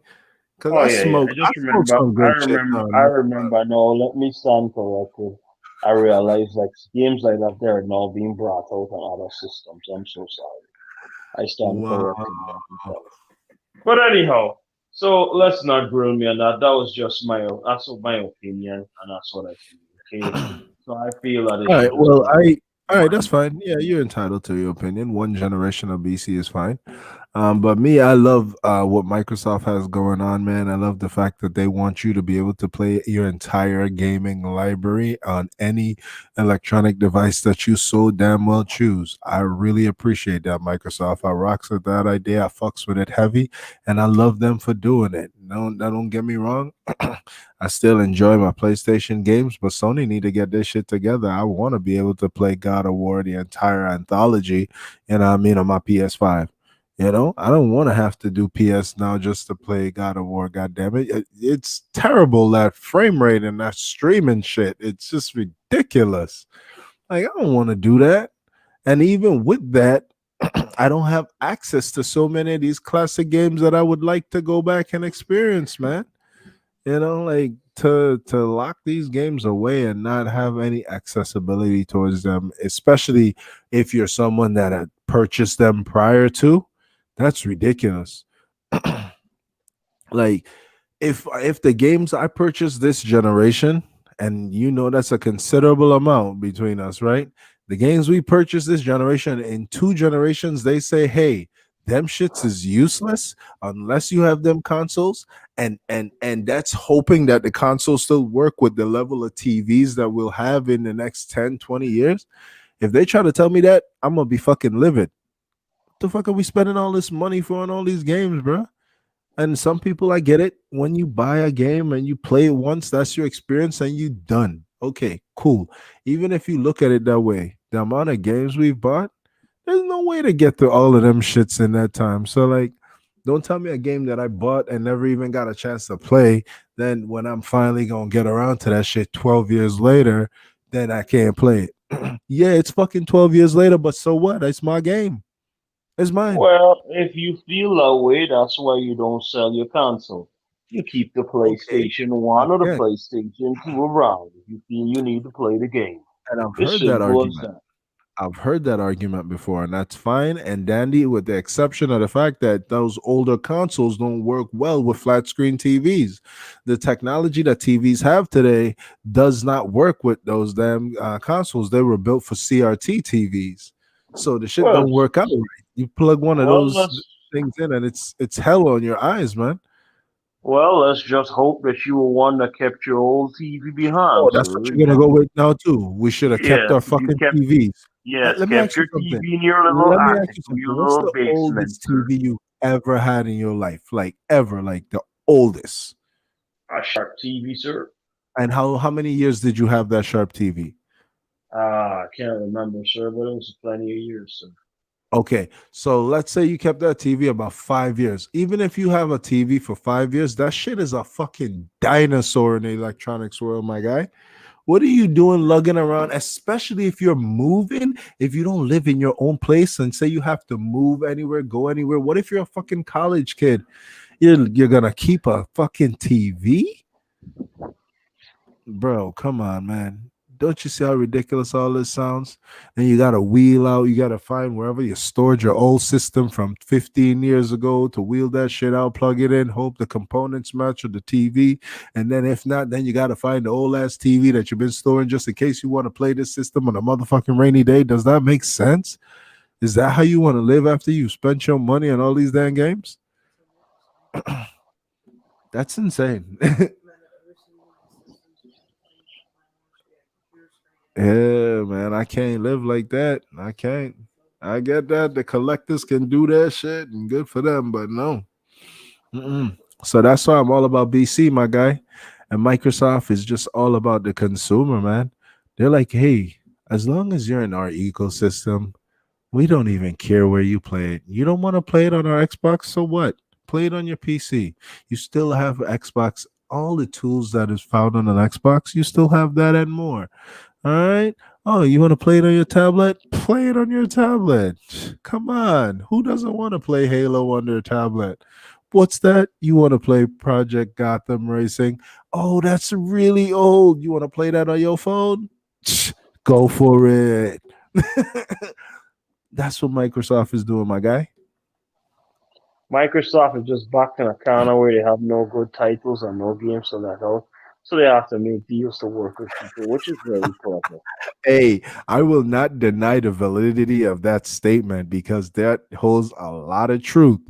Cause oh I yeah, yeah. smoke, I I just smoke remember. some I good shit remember. now and I then. remember. No, let me stand corrected. I realize like games like that they are now being brought out on other systems. I'm so sorry. I stand Wow. corrected. But anyhow, so let's not grill me on that. That was just that's my opinion, and that's what I feel. Okay, so I feel that it All should right. just Well, be all right. That's one. fine. Yeah, you're entitled to your opinion. One generation of BC is fine. But me, I love what Microsoft has going on, man. I love the fact that they want you to be able to play your entire gaming library on any electronic device that you so damn well choose. I really appreciate that, Microsoft. I rocks with that idea. I fucks with it heavy, and I love them for doing it. Don't get me wrong. I still enjoy my PlayStation games, but Sony need to get this shit together. I want to be able to play God of War, the entire anthology, on my PS5. I don't want to have to do PS now just to play God of War. God damn it, it's terrible, that frame rate and that streaming shit. It's just ridiculous. Like I don't want to do that. And even with that, I don't have access to so many of these classic games that I would like to go back and experience, man. Like to lock these games away and not have any accessibility towards them, especially if you're someone that had purchased them prior to, that's ridiculous. Like if the games I purchased this generation, and that's a considerable amount between us, right? The games we purchased this generation, in 2 generations, they say, hey, them shits is useless unless you have them consoles, and that's hoping that the consoles still work with the level of TVs that we'll have in the next 10, 20 years. If they try to tell me that, I'm gonna be fucking livid. What the fuck are we spending all this money for on all these games, bro? And some people, I get it. When you buy a game and you play it once, that's your experience and you done. Okay, cool. Even if you look at it that way, the amount of games we've bought, there's no way to get through all of them shits in that time. So, like, don't tell me a game that I bought and never even got a chance to play. Then when I'm finally gonna get around to that shit 12 years later, then I can't play it. Yeah, it's fucking 12 years later, but so what? It's my game. It's mine. Well, if you feel that way, that's why you don't sell your console. You keep the Okay. PlayStation 1 or the Again. PlayStation 2 around if you feel you need to play the game. And I've It's heard that simple as argument. that. I've heard that argument before, and that's fine and dandy, with the exception of the fact that those older consoles don't work well with flat screen TVs. The technology that TVs have today does not work with those damn consoles. They were built for CRT TVs, so the shit Well, don't work out right. You plug one of well, those things in, and it's hell on your eyes, man. let's just hope that you were one that kept your old TV Oh, behind, that's what sir. you're gonna go with now too. We should have kept Yes, our you fucking kept, TVs. yes, Let me kept ask you your something. TV in your little Let me ask attic you or something. your What's little the basement, oldest sir. TV you ever had in your life? Like ever, like the oldest. A sharp TV, sir. And how many years did you have that sharp TV? I can't remember, sir, but it was plenty of years, sir. Okay, so let's say you kept that TV about 5 years. Even if you have a TV for 5 years, that shit is a fucking dinosaur in the electronics world, my guy. What are you doing lugging around, especially if you're moving, if you don't live in your own place and say you have to move anywhere, go anywhere? What if you're a fucking college kid? You're gonna keep a fucking TV? Bro, come on, man. Don't you see how ridiculous all this sounds? And you gotta wheel out, you gotta find wherever you stored your old system from 15 years ago to wheel that shit out, plug it in, hope the components match with the TV. And then if not, then you gotta find the old ass TV that you've been storing just in case you want to play this system on a motherfucking rainy day. Does that make sense? Is that how you want to live after you spent your money on all these damn games? That's insane. Yeah, man, I can't live like that. I can't. I get that the collectors can do that shit and good for them, but no. Mm-mm. So that's why I'm all about BC, my guy. And Microsoft is just all about the consumer, man. They're like, hey, as long as you're in our ecosystem, we don't even care where you play it. You don't want to play it on our Xbox, so what? Play it on your PC. You still have Xbox, all the tools that is found on an Xbox, you still have that and more. All right. Oh, you want to play it on your tablet? Play it on your tablet. Come on. Who doesn't want to play Halo on their tablet? What's that? You want to play Project Gotham Racing? Oh, that's really old. You want to play that on your phone? Go for it. That's what Microsoft is doing, my guy. Microsoft is just back in a corner where they have no good titles and no games to let out. So they have to make deals to work with people, which is very clever. Hey, I will not deny the validity of that statement because that holds a lot of truth.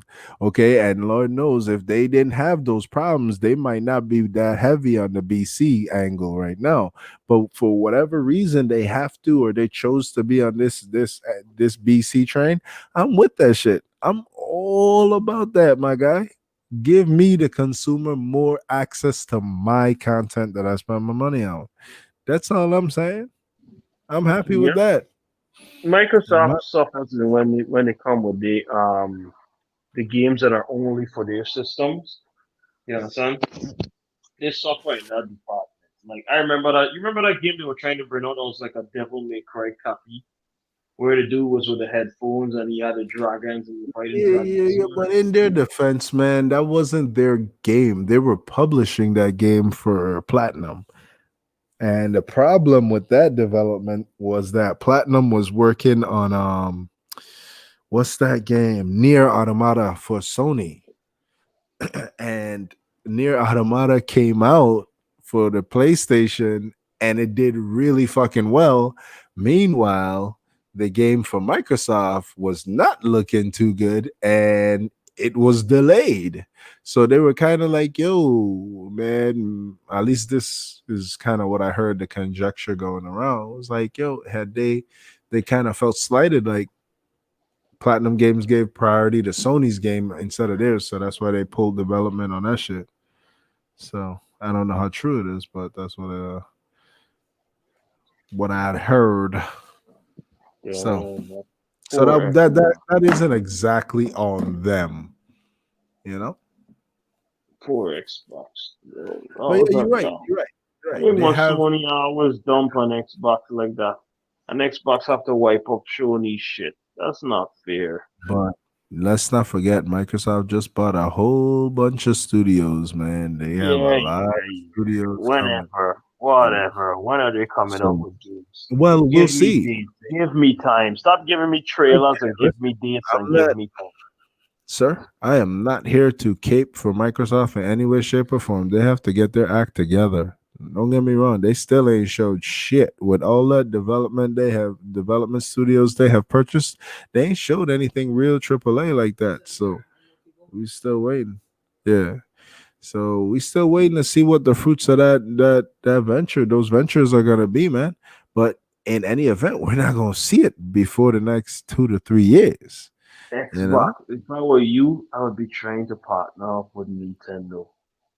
Okay. And Lord knows if they didn't have those problems, they might not be that heavy on the BC angle right now. But for whatever reason they have to or they chose to be on this BC train, I'm with that shit. I'm all about that, my guy. Give me the consumer more access to my content that I spend my money on. That's all I'm saying. I'm happy with Yeah, that. I'm Microsoft hap- suffers when they come with the games that are only for their systems. You understand? They suffer in that department. Like I remember that. You remember that game they were trying to bring out? That was like a Devil May Cry copy, where the dude was with the headphones and he had the dragons and he fighting yeah, yeah, dragons. yeah. But in their defense, man, that wasn't their game. They were publishing that game for Platinum. And the problem with that development was that Platinum was working on what's that game? Near Automata for Sony. And Near Automata came out for the PlayStation and it did really fucking well. Meanwhile, the game for Microsoft was not looking too good and it was delayed. So they were kind of like, yo, man, at least this is kind of what I heard the conjecture going around. It was like, yo, had they kind of felt slighted like Platinum Games gave priority to Sony's game instead of theirs, so that's why they pulled development on that shit. So I don't know how true it is, but that's what I had heard. Yeah, So man. so Poor that isn't exactly on them, you know. poor Xbox. Yo, that But was yeah, a you're right. dumb. You're right. You're How right. They much have, money I always dump on Xbox like that? And Xbox have to wipe up Sony shit. That's not fair. but let's not forget Microsoft just bought a whole bunch of studios, man. They have a Yeah, lot of yeah, yeah. studios coming. Whenever, Yeah. whatever. When are they coming up So with games? well, we'll Give me see. dates. Give me time. Stop giving me trailers Listen, and give me dates and I'm give not me time. Sir, I am not here to cape for Microsoft in any way, shape, or form. They have to get their act together. Don't get me wrong, they still ain't showed shit. With all that development they have, development studios they have purchased, they ain't showed anything real AAA like that. So we still waiting. Yeah. So we still waiting to see what the fruits of that venture, those ventures are gonna be, man. But in any event, we're not gonna see it before the next 2 to 3 years. You Xbox. know? If I were you, I would be trying to partner up with Nintendo.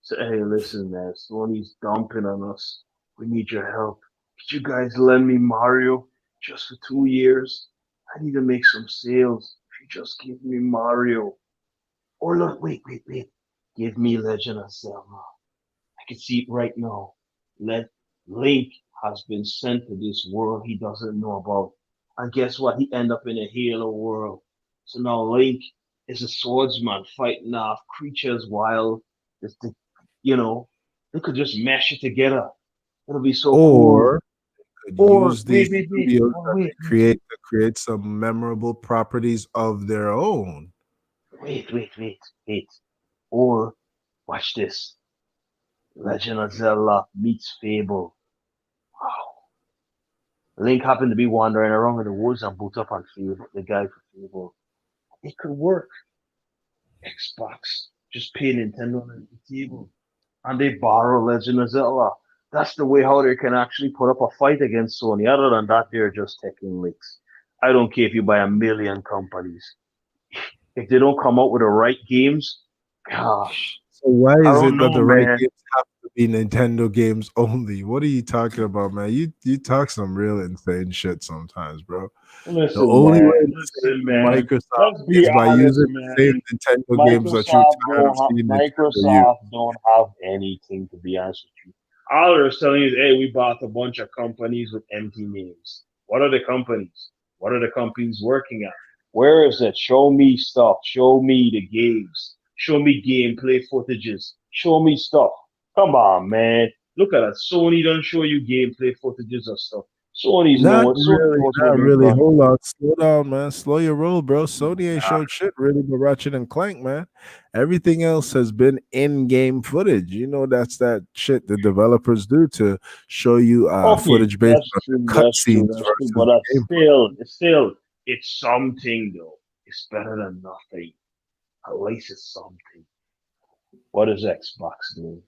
Say, hey, listen, man, Sony's dumping on us. We need your help. Could you guys lend me Mario just for 2 years? I need to make some sales. If you just give me Mario. Or look, wait. Give me Legend of Zelda. I can see it right now. Let Link has been sent to this world he doesn't know about. And guess what? He end up in a Halo world. So now Link is a swordsman fighting off creatures while it's the, you know, they could just mash it together. It'll be so cool. Or could Or use these wait. studios Oh, that they create to create some memorable properties of their own. wait. Or watch this. Legend of Zelda meets Fable. Wow. Link happened to be wandering around in the woods and boot up on Fable, the guy for Fable. It could work. Xbox just pay Nintendo on the table and they borrow Legend of Zelda. That's the way how they can actually put up a fight against Sony. Other than that, they're just taking licks. I don't care if you buy a million companies. If they don't come out with the right games, gosh, So why I is don't it that know, the right man. games have to be Nintendo games only? What are you talking about, man? You talk some real insane shit sometimes, bro. The only way to save Listen, the man. Microsoft Let's be is by honest, using the same man. Nintendo games that you're tired of seeing Nintendo use. Microsoft don't have anything, to be honest with you. All they're telling you is, hey, we bought a bunch of companies with empty names. What are the companies? What are the companies working on? Where is it? Show me stuff. Show me the games. Show me gameplay footages. Show me stuff. Come on, man. Look at that. Sony don't show you gameplay footages of stuff. Sony knows what Not they've really. done. Hold on, slow down, man. Slow your roll, bro. Sony ain't showed shit really but Ratchet and Clank, man. Everything else has been in-game footage. You know that's that shit the developers do to show you Okay, footage based on the cutscenes that's true, but versus the gameplay. it's something though. It's better than nothing. At least it's something. What is Xbox doing?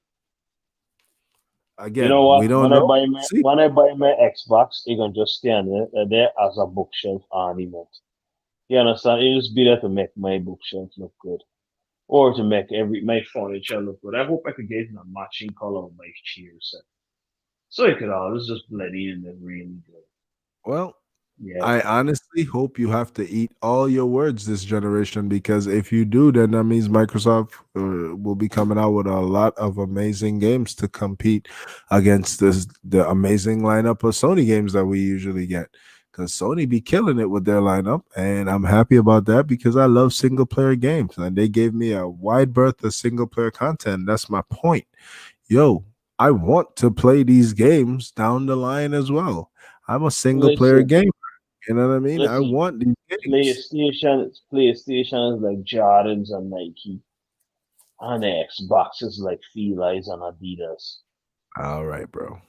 You know Again, we what? don't know. See, When I buy my Xbox, it can just stand there as a bookshelf ornament. You understand? It just be there to make my bookshelf look good, or to make every my furniture look good. I hope I could get in a matching color of my chair set, so it could always just blend in and really good. well, Yeah. I honestly hope you have to eat all your words this generation because if you do, then that means Microsoft will be coming out with a lot of amazing games to compete against the amazing lineup of Sony games that we usually get. Because Sony be killing it with their lineup, and I'm happy about that because I love single player games, and they gave me a wide berth of single player content. That's my point. Yo, I want to play these games down the line as well. I'm a single player Listen, gamer. You know what I mean? I listen. want these games. PlayStation is like Jordans and Nike, and Xbox is like Feli's and Adidas. All right, bro.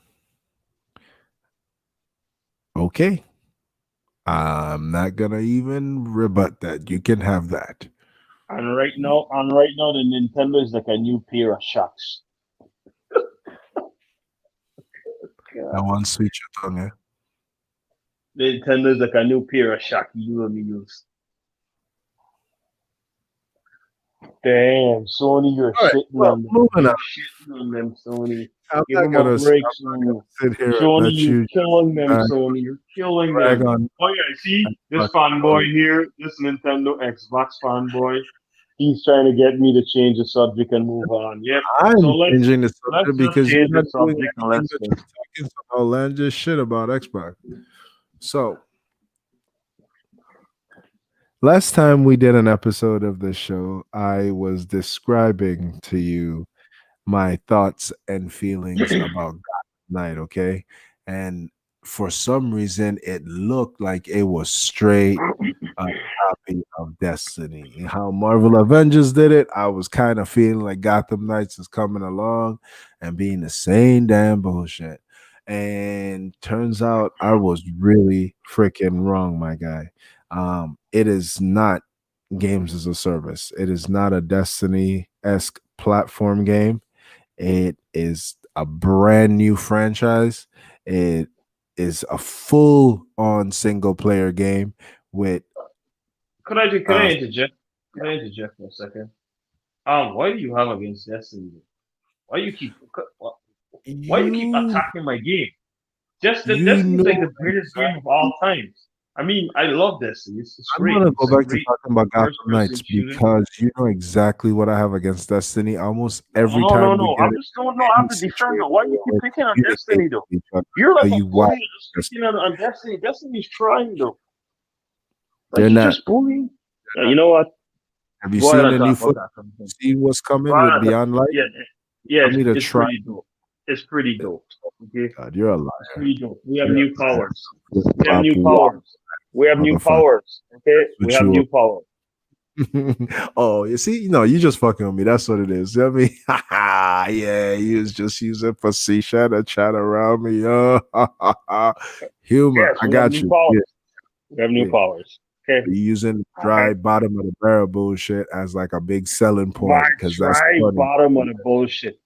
Okay. I'm not gonna even rebut that. You can have that. And right now, the Nintendo is like a new pair of shocks. That God. one sweet your tongue, eh? Nintendo is like a new pair of shocks. You and me use. Damn, Sony, All right. Well, moving on. you're shitting on them, Sony. I'm Give not them a gonna. break, I'm not Sony. gonna sit here and Sony, let you're you just killing them, Sony. You're killing brag them. on Oh yeah, see this Xbox One. fanboy here, this Nintendo Xbox fanboy. He's trying to get me to change the subject and move on. Yep. So I'm changing the let's subject just because you're change the not doing subject and anything let's but go. you're talking some outlandish shit about Xbox. So last time we did an episode of the show, I was describing to you my thoughts and feelings about God Night, okay? And for some reason, it looked like it was straight a copy of Destiny. How Marvel Avengers did it, I was kind of feeling like Gotham Knights is coming along and being the same damn bullshit. And turns out I was really freaking wrong, my guy. It is not games as a service. It is not a Destiny esque platform game. It is a brand new franchise. It is a full on single player game with Could I uh interject? Could I interject for a second? Why do you have against Destiny? Why you keep why you keep you attacking my game? Just that you Destiny is like know the greatest game of all exactly. times. I mean, I love Destiny. It's I'm great. gonna go It's a back to great talking about Gotham first person Knights shooter. because you know exactly what I have against Destiny. Almost every No, time we no. get I'm into just don't know. I have any to defend situation though. Why you keep where picking on we communicate Destiny though? with each other, You're tell like a you why bully just picking on Destiny. Destiny's trying though. Like they're you not. just bullying. Yeah, you know what? Have you Go ahead seen and the new talk about foot? that. Go See what's coming ahead with and talk. Beyond Light? Yeah, yeah. Want me to It's try? pretty dope. It's pretty dope. Okay, God, you're a it's liar. pretty dope. We have You're new a liar. powers. Flip We have flop new walk, powers. We have new motherfucker. powers. Okay, we Switch have you up. new powers. Oh, you see, you just fucking with me. That's what it is. I mean, yeah, you was just using facetious to chat around me. Humor. Yes, I we have got new you. Yeah, powers. We have new yeah. powers. Okay. You using All dry right. bottom of the barrel bullshit as like a big selling My point because that's dry funny. bottom of the bullshit.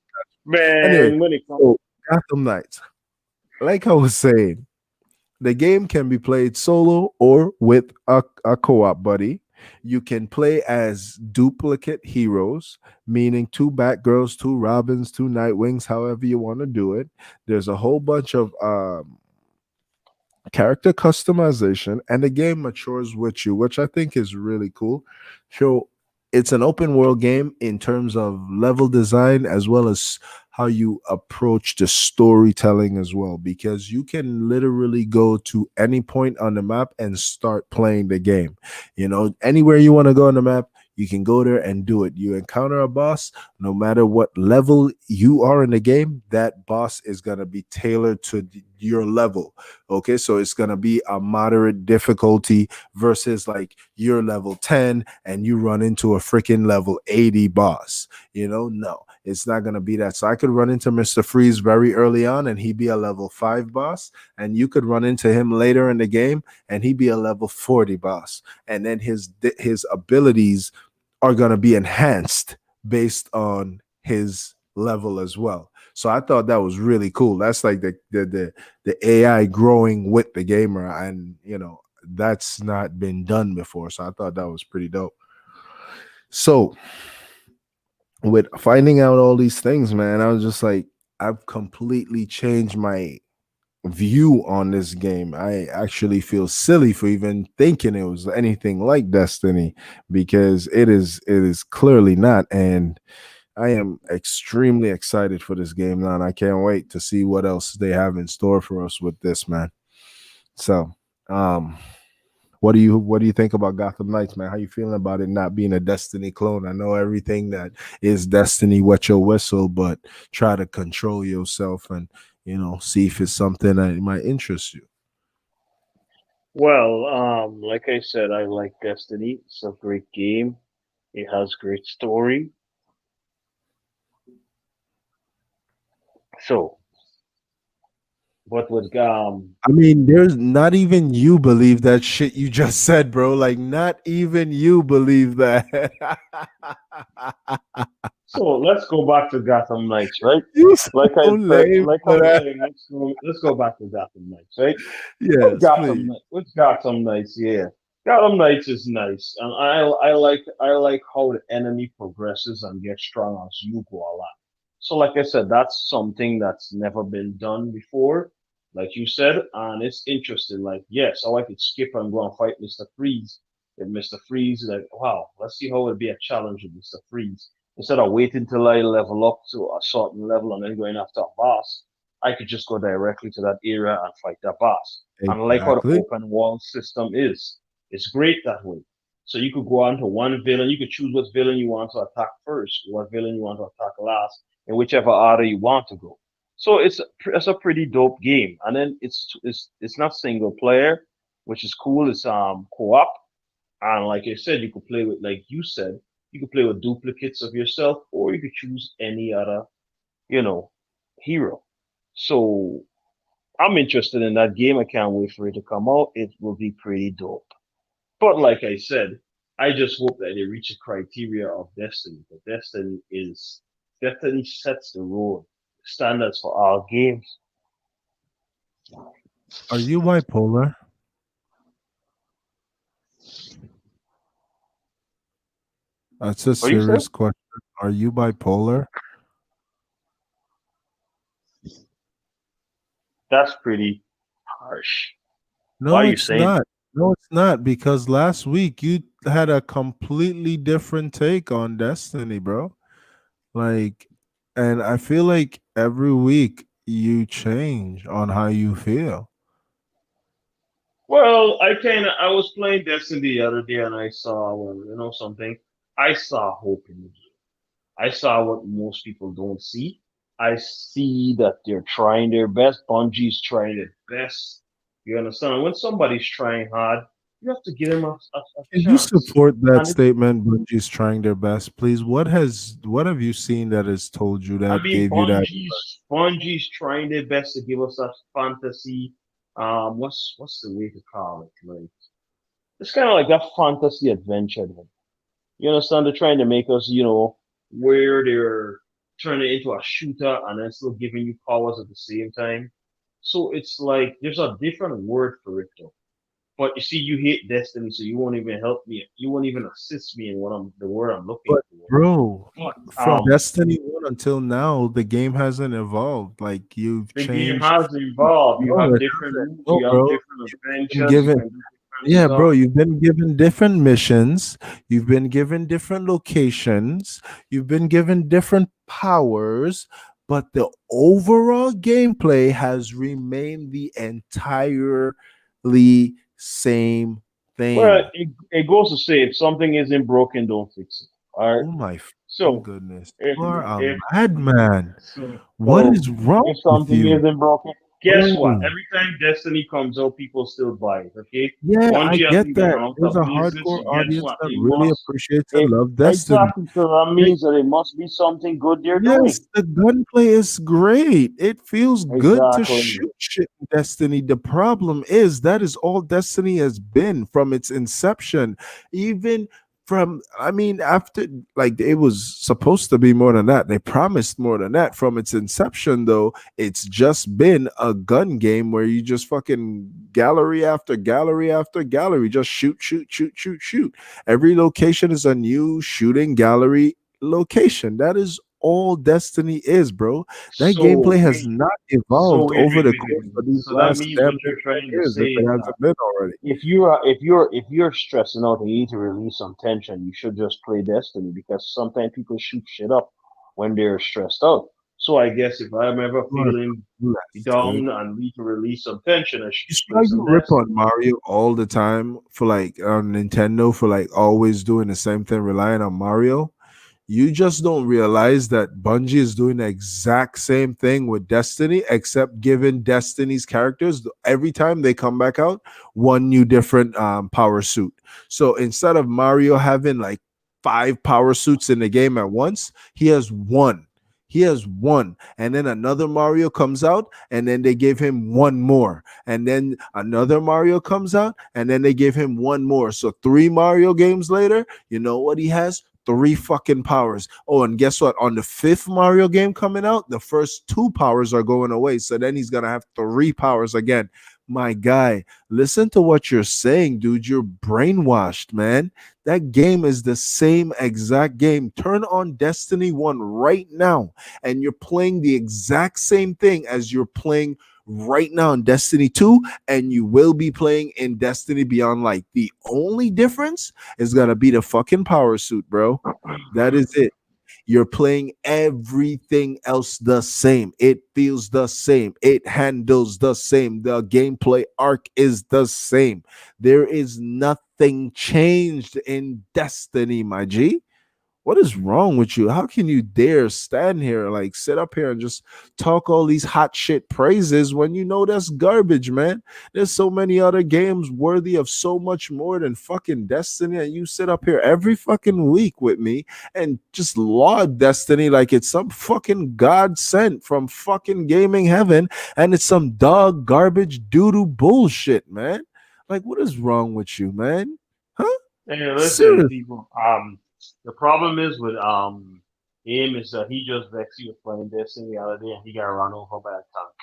Anyway, Man, when it comes, so Gotham Knights, like I was saying, the game can be played solo or with a co op buddy. You can play as duplicate heroes, meaning two Batgirls, two Robins, two Nightwings, however you want to do it. There's a whole bunch of character customization, and the game matures with you, which I think is really cool. So it's an open world game in terms of level design as well as how you approach the storytelling as well, because you can literally go to any point on the map and start playing the game. Anywhere you want to go on the map, you can go there and do it. You encounter a boss, no matter what level you are in the game, that boss is going to be tailored to your level. Okay, so it's gonna be a moderate difficulty versus like you're level 10 and you run into a freaking level 80 boss. No, it's not gonna be that. So I could run into Mr. Freeze very early on and he'd be a level 5 boss, and you could run into him later in the game and he'd be a level 40 boss. And then his abilities are gonna be enhanced based on his level as well. So I thought that was really cool. That's like the AI growing with the gamer, and that's not been done before. So I thought that was pretty dope. So with finding out all these things, man, I was just like, I've completely changed my view on this game. I actually feel silly for even thinking it was anything like Destiny, because it is clearly not. And I am extremely excited for this game now, and I can't wait to see what else they have in store for us with this, man. So, um, what do you think about Gotham Knights, man? How you feeling about it not being a Destiny clone? I know everything that is Destiny wet your whistle, but try to control yourself and see if it's something that might interest you. well, like I said, I like Destiny. It's a great game. It has great story. So, but with I mean, there's not even you believe that shit you just said, bro. Like, not even you believe that. so let's go back to Gotham Knights, right? You so Like I said, lame like for I'm that. saying, let's go back to Gotham Knights, right? Yes, please. With Gotham Knights, yeah. Gotham Knights is nice, and I like how the enemy progresses and gets strong as you go along. So, like I said, that's something that's never been done before, like you said, and it's interesting. Like, yes, I could skip and go and fight Mister Freeze. If Mister Freeze, like, wow, let's see how it'll be a challenge with Mister Freeze. Instead of waiting till I level up to a certain level and then going after a boss, I could just go directly to that area and fight that boss. And I like how the Exactly. open world system is. It's great that way. So you could go on to one villain, you could choose what villain you want to attack first, what villain you want to attack last, in whichever order you want to go. So it's a pretty dope game. And then it's not single player, which is cool. It's co-op. And like I said, you could play with, like you said, you could play with duplicates of yourself, or you could choose any other, you know, hero. So I'm interested in that game. I can't wait for it to come out. It will be pretty dope. But like I said, I just hope that they reach the criteria of Destiny. But Destiny sets the road standards for our games. Are you bipolar? That's a What do you say? serious question. Are you bipolar? That's pretty harsh. Why No, are you it's saying not. No, it's not, because last week you had a completely different take on Destiny, bro. Like, and I feel like every week you change on how you feel. Well, I was playing Destiny the other day and I saw, well, something. I saw hope in the game. I saw what most people don't see. I see that they're trying their best. Bungie's trying their best. You understand? When somebody's trying hard, you have to give them a Can you chance. support that And it, statement? Bungie's trying their best, please. What have you seen that has told you I that, mean, gave you that? Bungie's trying their best to give us that fantasy. What's the way to call it? Like it's kind of like that fantasy adventure. You understand? They're trying to make us, where they're turning it into a shooter and then still giving you powers at the same time. So it's like there's a different word for it though. But you see, you hate Destiny, so you won't even help me. You won't even assist me in the word I'm looking But for. bro, But from Destiny 1 until now, the game hasn't evolved. Like you've the game changed. has evolved. You No, have it different hasn't. moves. No, You have bro. different You've been adventures. You given can do different Yeah, bro, stuff. you've been given different missions, you've been given different locations, you've been given different powers, but the overall gameplay has remained the entirely same Well, thing. it goes to say if something isn't broken, don't fix it. All right. Oh my fucking So goodness. if You are a if madman. so, What so is wrong if with something you? isn't broken, guess what? Bro. Every time Destiny comes out, people still buy it. Okay, Yeah, I Bungie get hasn't been that. around There's for a business, hardcore so guess audience what? that They really must. appreciates and It, love Destiny. exactly. So that Like, means that it must be something good they're yes, doing. the gunplay is great. It feels good to Exactly. shoot shit in Destiny. The problem is that is all Destiny has been from its inception. Even I mean, after like it was supposed to be more than that. They promised more than that from its inception, though. It's just been a gun game where you just fucking gallery after gallery after gallery, just shoot, shoot, shoot, shoot, shoot. Every location is a new shooting gallery location. That is all Destiny is, bro. That So gameplay has wait. not So evolved wait, over wait, the wait, wait, course wait. of these So that last means damn what near you're 10 trying to years, say if it is that hasn't been already. if you're stressing out and you need to release some tension, you should just play Destiny because sometimes people shoot shit up when they're stressed out. So I guess if I'm ever You are feeling blessed, dude. down and need to release some tension, I should You just see how play some you rip on Destiny. Mario all the time for like on Nintendo for like always doing the same thing, relying on Mario? You just don't realize that Bungie is doing the exact same thing with Destiny, except giving Destiny's characters every time they come back out one new different power suit. So instead of Mario having like five power suits in the game at once, he has one. He has one, and then another Mario comes out, and then they give him one more, and then another Mario comes out, and then they give him one more. So three Mario games later, you know what he has? Three fucking powers. Oh, and guess what? On the fifth Mario game coming out, the first two powers are going away. So then he's gonna have three powers again. My guy, listen to what you're saying, dude. You're brainwashed, man. That game is the same exact game. Turn on Destiny 1 right now, and you're playing the exact same thing as you're playing right now in Destiny 2, and you will be playing in Destiny Beyond Light. The only difference is gonna be the fucking power suit, bro. That is it. You're playing everything else the same. It feels the same. It handles the same. The gameplay arc is the same. There is nothing changed in Destiny, my G. What is wrong with you? How can you dare stand here, like sit up here and just talk all these hot shit praises when you know that's garbage, man? There's so many other games worthy of so much more than fucking Destiny, and you sit up here every fucking week with me and just laud Destiny like it's some fucking god sent from fucking gaming heaven, and it's some dog garbage doo-doo bullshit, man. Like, what is wrong with you, man? Huh? Hey, listen, Serious. people. The problem is with him is that he just vexed you with playing Destiny the other day and he got run over by a tank.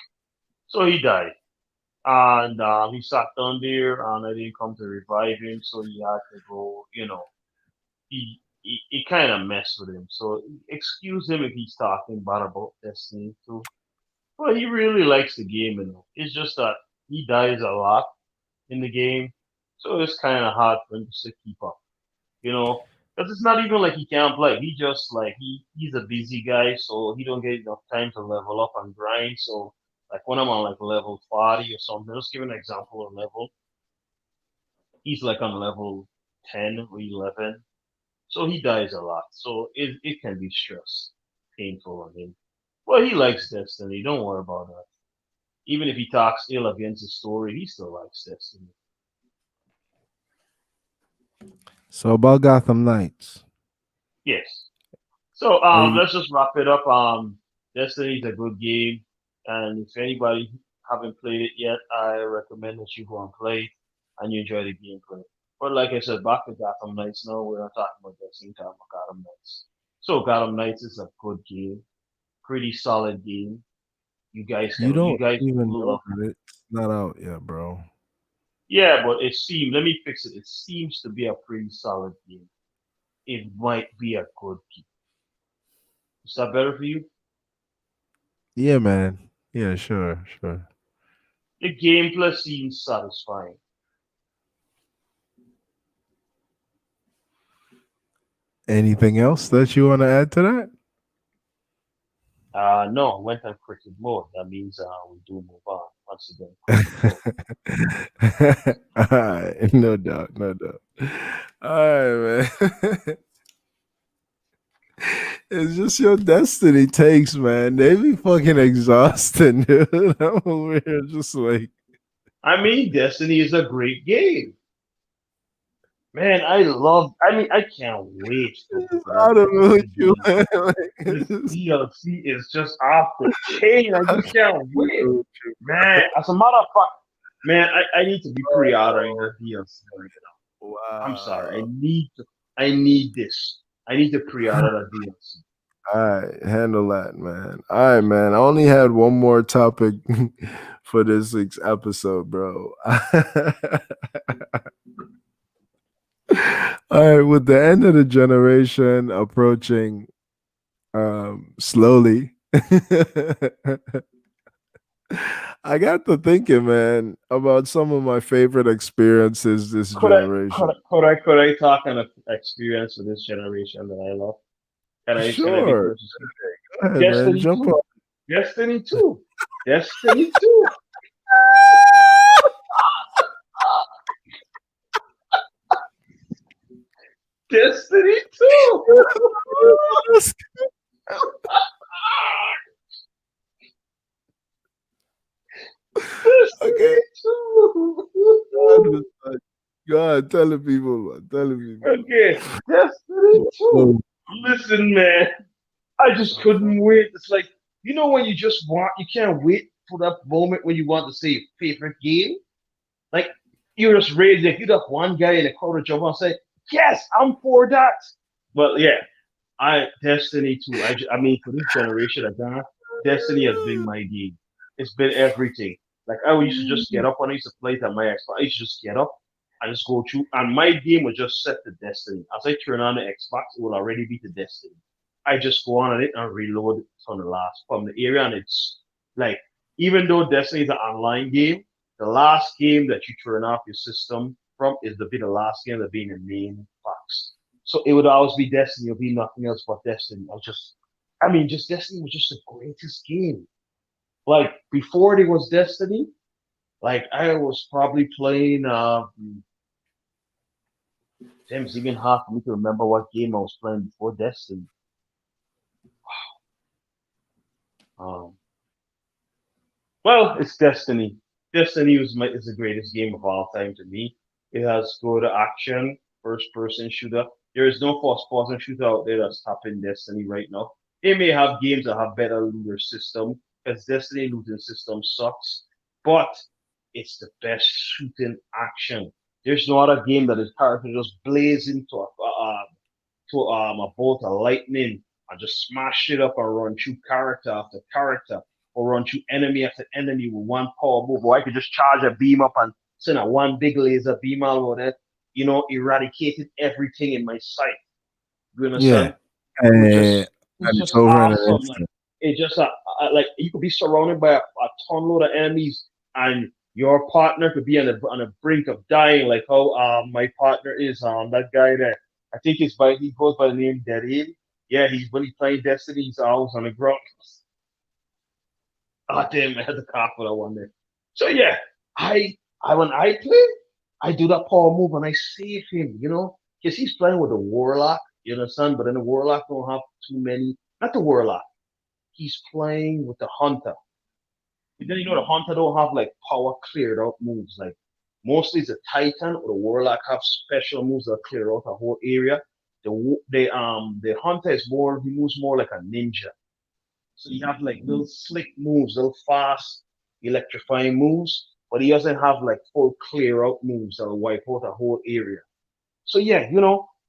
So he died. And he sat down there and I didn't come to revive him, so he had to go, he kind of messed with him. So excuse him if he's talking bad about Destiny too. But he really likes the game, It's just that he dies a lot in the game, so it's kind of hard for him to keep up, you know. Because it's not even like he can't play. He just like he's a busy guy, so he don't get enough time to level up and grind. So like when I'm on like level 40 or something, let's give an example of level. He's like on level 10 or 11, so he dies a lot. So it can be stress, painful on him. Well, he likes Destiny. Don't worry about that. Even if he talks ill against the story, he still likes Destiny. So about Gotham Knights, Yes. So are you? let's just wrap it up. Destiny is a good game, and if anybody haven't played it yet, I recommend that you go and play and you enjoy the gameplay. But like I said, back to Gotham Knights. No, we're not talking about Destiny, we're talking about Gotham Knights. So Gotham Knights is a good game, pretty solid game. You You don't guys even will know love it. that it's not out yet, bro. Yeah, but it seems. Let me fix it. It seems to be a pretty solid game. It might be a good game. Is that better for you? Yeah, man. Yeah, sure, sure. The gameplay seems satisfying. Anything else that you want to add to that? No, I went on cricket mode. That means we do move on. Once again, cricket mode. Alright, no doubt, no doubt. All right, man. It's just your destiny takes, man. They be fucking exhausting, dude. I'm over here just like I mean, Destiny is a great game. Man, I mean, I can't wait it's for that out of with Destiny you, DLC. man. Like, it's This just DLC is just off the chain. I I just can't can't wait. with you. Man, as a matter of fact, man, I need to be pre-ordering that DLC right now. I'm sorry. Wow. I need this. I need to pre-order that DLC. All right, handle that, man. All right, man. I only had one more topic for this week's episode, bro. All right, with the end of the generation approaching slowly, I got to thinking, man, about some of my favorite experiences this generation. Could I talk on an experience with this generation that I love? Can I be Sure. close to Go ahead, man. Destiny Jump 2. on. Destiny 2. Destiny 2. Destiny 2. Okay. Destiny 2. God, was like, God, telling people, man, telling people. Okay. Destiny 2. Oh, Listen, man. I just couldn't wait. It's like, when you just want, you can't wait for that moment when you want to say favorite game? Like, you're just ready to hit up one guy in the crowd jump on and say, yes, I'm for that. But yeah, Destiny 2. I mean, for this generation of Ghana, Destiny has been my game. It's been everything. Like I used to just get up when I used to play it on my Xbox. I used to just get up and just go through, and my game was just set to Destiny. As I turn on the Xbox, it will already be to Destiny. I just go on it and reload it from the area, and it's like even though Destiny is an online game, the last game that you turn off your system from is to be the last game that be in the main box. So it would always be Destiny. It would be nothing else but Destiny. I mean, just Destiny was just the greatest game. Like before it was Destiny, like I was probably playing. Damn, it's even hard for me to remember what game I was playing before Destiny. Um, well, it's Destiny. Destiny is the greatest game of all time to me. It has good action, first person shooter. There is no first person shooter out there that's topping Destiny right now. They may have games that have better looter system, because Destiny looting system sucks, but it's the best shooting action. There's no other game that is character just blaze into a bolt of lightning and just smash it up and run through character after character or run through enemy after enemy with one power move. Or I could just charge a beam up and send a one big laser beam all over that, eradicated everything in my sight. You yeah. understand? It was And, just it's and it's just over in an awesome. Like instant. it just like you could be surrounded by a ton load of enemies, and your partner could be on the brink of dying. Like how my partner is that guy there. I think he goes by the name Derin. Yeah, he's when he's playing Destiny, he's always on the ground. Oh damn, I had to cough for that one day. So yeah, I when I play, I do that power move and I save him, because he's playing with a warlock, you understand? But then the warlock don't have too many. Not the warlock. he's playing with the hunter. But then the hunter don't have like power cleared out moves. Like mostly the Titan or the Warlock have special moves that clear out a whole area. The hunter is more, he moves more like a ninja. So you have like little slick moves, little fast electrifying moves, but he doesn't have like full clear out moves that'll wipe out a whole area. So yeah,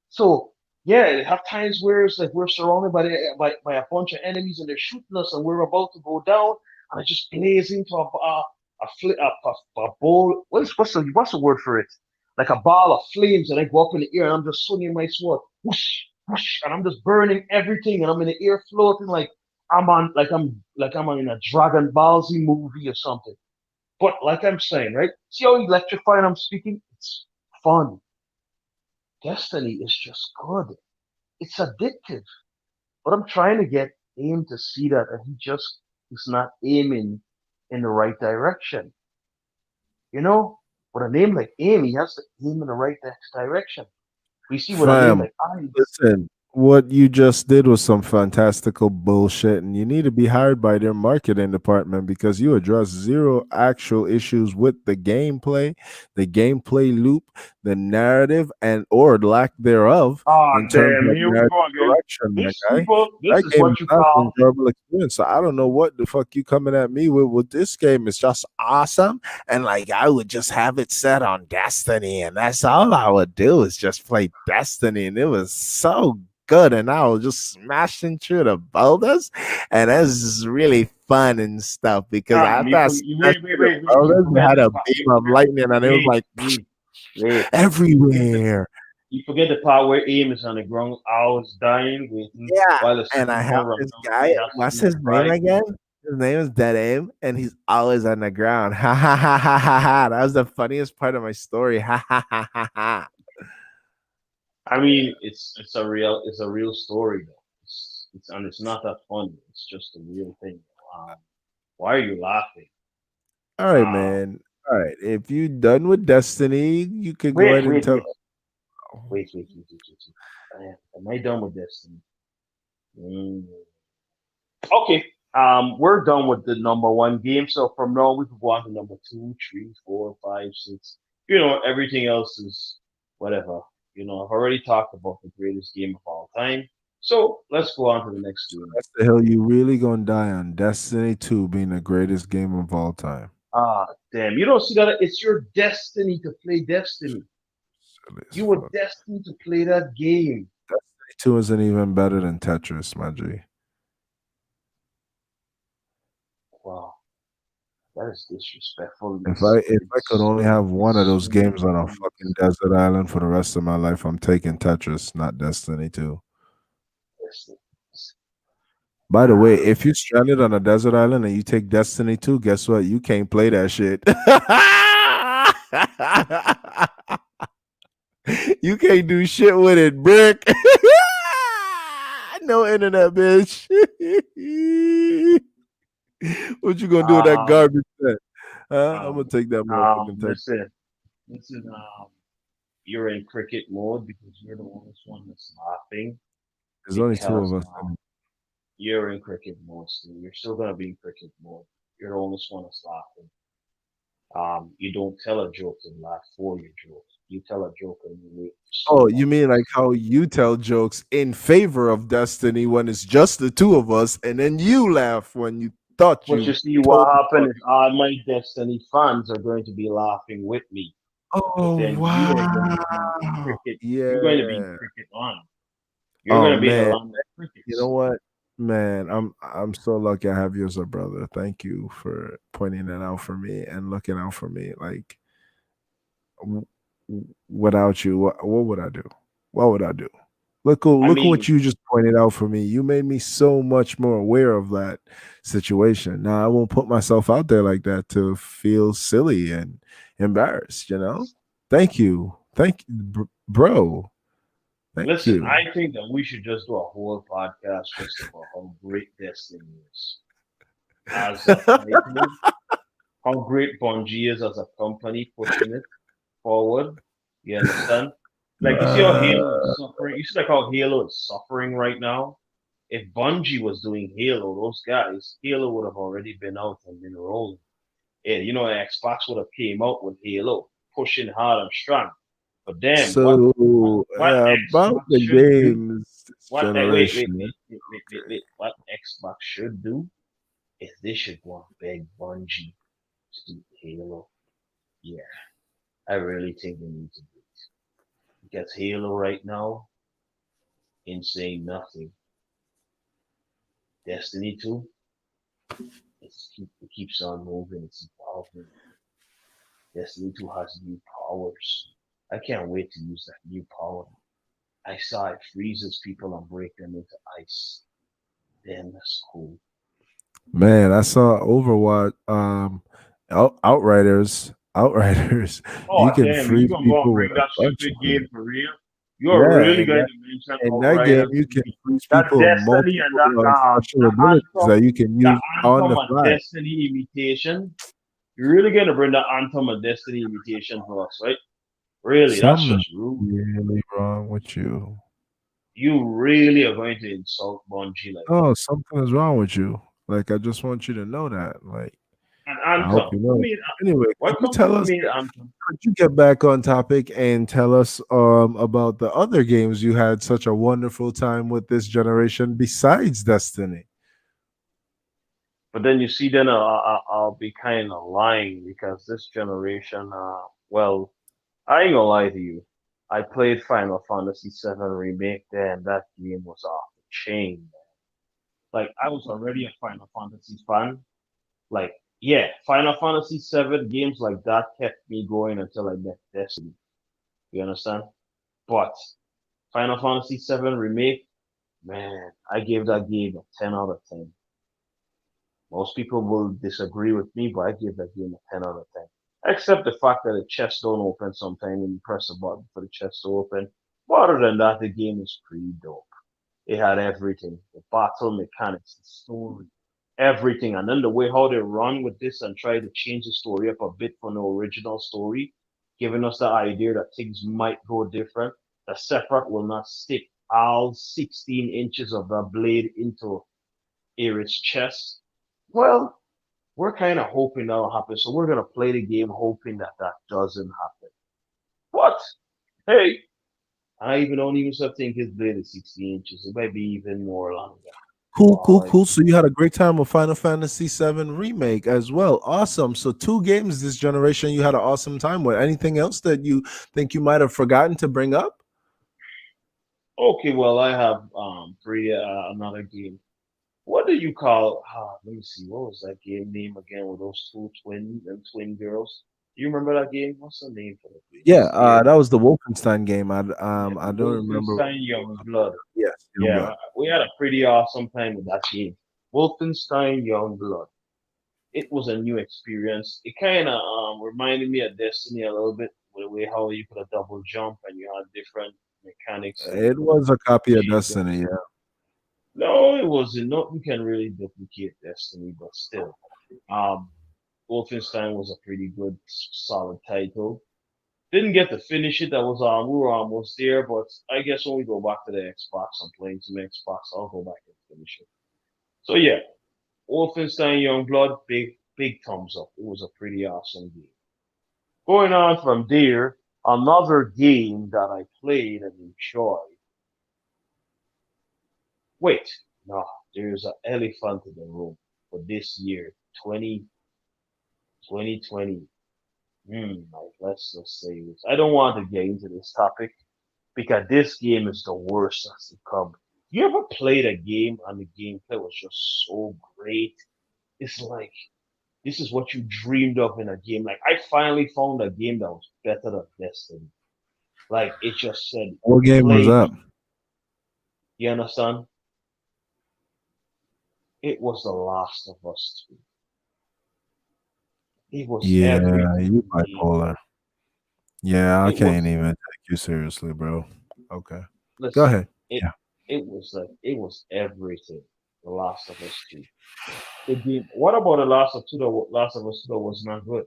so yeah, it have times where it's like we're surrounded by a bunch of enemies and they're shooting us and we're about to go down and I just blaze into a ball. What's the word for it? Like a ball of flames and I go up in the air and I'm just swinging my sword, whoosh, whoosh, and I'm just burning everything and I'm in the air floating like I'm in a Dragon Ball Z movie or something. But like I'm saying, right? See how electrifying I'm speaking? It's fun. Destiny is just good. It's addictive. But I'm trying to get Aim to see that, and he just is not aiming in the right direction. You know, with a name like Aim, he has to aim in the right direction. We see with a name Fam, like Eyes. listen, what you just did was some fantastical bullshit, and you need to be hired by their marketing department because you address zero actual issues with the gameplay loop, the narrative, and or lack thereof Ah, in terms damn! of Here we narrative go again. direction, my This guy. people, this That is game is what you not an call. enjoyable experience. So I don't know what the fuck you coming at me with this game is just awesome. And like I would just have it set on Destiny, and that's all I would do is just play Destiny, and it was so good. And I was just smashing through the boulders, and it was just really fun and stuff because after I smashed through the You boulders, it forget had the a part. beam of lightning, and it was Wait, like wait, wait. You forget the everywhere. you forget the part where Aim is on the ground, hours dying, waiting Yeah, while the and I have super run this down, and guy. he has to What's do his the name bride. again? His name is Dead Aim, and he's always on the ground. Ha ha ha ha ha ha. That was the funniest part of my story. Ha ha ha ha ha. I mean, it's a real story though. It's not that funny. It's just a real thing. Um, why are you laughing? All right, Um, man. All right. If you done with Destiny, you could go wait, ahead and wait, tell. wait, wait. Am I done with this? Mm. Okay. We're done with the number one game. So from now we can go on to number two, three, four, five, six. Everything else is whatever. I've already talked about the greatest game of all time. So let's go on to the next game. That's the hill you really gonna die on. Destiny 2 being the greatest game of all time. Ah, damn. You don't see that? It's your destiny to play Destiny. Silly as You were fuck. destined to play that game. Destiny 2 isn't even better than Tetris, my G. Wow, that is disrespectful. If I could It's only have one of those extremely games on a fucking rude. desert island for the rest of my life, I'm taking Tetris, not Destiny 2. Destiny. By the way, if you're stranded on a desert island and you take Destiny 2, guess what? You can't play that shit. You can't do shit with it, brick. No internet, bitch. What you gonna do with that Um, garbage then? Huh? I'm gonna um, take that motherfucking tech. listen. You're in cricket mode because you're the one that's laughing There's only two because of us. you're in cricket mode still. You're still gonna be in cricket mode. You're the one that's laughing. You don't tell a joke and laugh for your joke. You tell a joke and you wait for Oh, someone you to mean like laugh. how you tell jokes in favor of Destiny when it's just the two of us, and then you laugh when you thought But you you see, what told the happened is audience. all my Destiny fans are going to be laughing with me. But Oh then you are going to be in wow! cricket. You're going to be in Yeah. cricket on. You're Oh going to be in the man, land of you know crickets. what, man? I'm so lucky I have you as a brother. Thank you for pointing that out for me and looking out for me. Like w- without you, what would I do? What would I do? I Look at what mean, you just pointed out for me. You made me so much more aware of that situation. Now I won't put myself out there like that to feel silly and embarrassed. Thank you, bro. Thank listen, you. I think that we should just do a whole podcast just about how great Destiny is as a title, how great Bungie is as a company pushing it forward. You understand? Like you see how Uh, Halo is suffering. You see like how Halo is suffering right now. if Bungie was doing Halo, those guys, Halo would have already been out and been rolling. And Xbox would have came out with Halo, pushing hard and strong. But damn, So what about Xbox the should do, games this generation. what Xbox should do is they should go and beg Bungie to do Halo. Yeah, I really think they need to do it. Because Halo right now ain't saying nothing. Destiny 2, it keeps on moving, it's evolving. Destiny 2 has new powers. I can't wait to use that new power. I saw it freezes people and break them into ice. Damn, that's cool. Man, I saw Overwatch, Outriders, Outriders. You Oh can damn, you freeze gonna go and people with bring a that bunch of stupid game things. for real? You're Yeah, really going to mention in that game, Outriders you to can me? freeze That people with Destiny and multiple special abilities that you can that use on Anthem the and fly. Destiny imitation. You're really gonna bring that Anthem and Destiny imitation for us, right? Really, that's Something just rude. really wrong with you. You really are going to insult Bungie like that. Oh, something is wrong with you. Like, I just want you to know that. Like, And I hope Anthem, you know. Anyway, what company made Anthem? could you get back on topic and tell us about the other games you had such a wonderful time with this generation besides Destiny? But then you see, then I'll be kind of lying because this generation, well, I ain't gonna lie to you. I played Final Fantasy VII Remake there, and that game was off the chain. Like, I was already a Final Fantasy fan. Like, yeah, Final Fantasy VII games like that kept me going until I met Destiny. You understand? But Final Fantasy VII Remake, man, I gave that game a 10 out of 10. Most people will disagree with me, but I give that game a 10 out of 10. Except the fact that the chest don't open sometime when you press a button for the chest to open. But other than that, the game is pretty dope. It had everything. The battle mechanics, the story, everything. And then the way how they run with this and try to change the story up a bit from the original story, giving us the idea that things might go different. The Sephiroth will not stick all 16 inches of that blade into Aerith's chest. Well, we're kind of hoping that'll happen. So we're gonna play the game hoping that that doesn't happen. But hey, I even don't even think his blade is 60 inches. It might be even more longer. Cool, All cool, right. cool. So you had a great time with Final Fantasy VII Remake as well. Awesome. So two games this generation you had an awesome time with. Anything else that you think you might have forgotten to bring up? Okay, well I have another game. What do you call? Let me see. What was that game name again with those two twin girls? Do you remember that game? What's the name for it? Yeah, Scary. that was the Wolfenstein game. Yeah, I don't remember. Wolfenstein Youngblood. Yes, Yeah, Youngblood. we had a pretty awesome time with that game. Wolfenstein Youngblood. It was a new experience. It kind of reminded me of Destiny a little bit, with the way how you could a double jump and you had different mechanics that you It could was a copy of change up. Destiny. Yeah. No, it wasn't. Nothing can really duplicate Destiny, but still, um, Wolfenstein was a pretty good, solid title. Didn't get to finish it. That was we were almost there, but I guess when we go back to the Xbox, I'm playing some Xbox. I'll go back and finish it. So yeah, Wolfenstein Youngblood, big thumbs up. It was a pretty awesome game. Going on from there, another game that I played and enjoyed. Wait, no, there's an elephant in the room for this year, 2020. Like, let's just say this. I don't want to get into this topic because this game is the worst that's to come. You ever played a game and the gameplay was just so great? It's like this is what you dreamed of in a game. Like I finally found a game that was better than Destiny. Like it just said, What game was play that? me. You understand? It was The Last of Us 2. It was Yeah, everything you to me. bipolar. Yeah, I It can't was even take you seriously, bro. Okay. Go listen, ahead. it Yeah. it was like it was everything. The Last of Us 2. The game. What about The Last of Two? The Last of Us 2 was not good.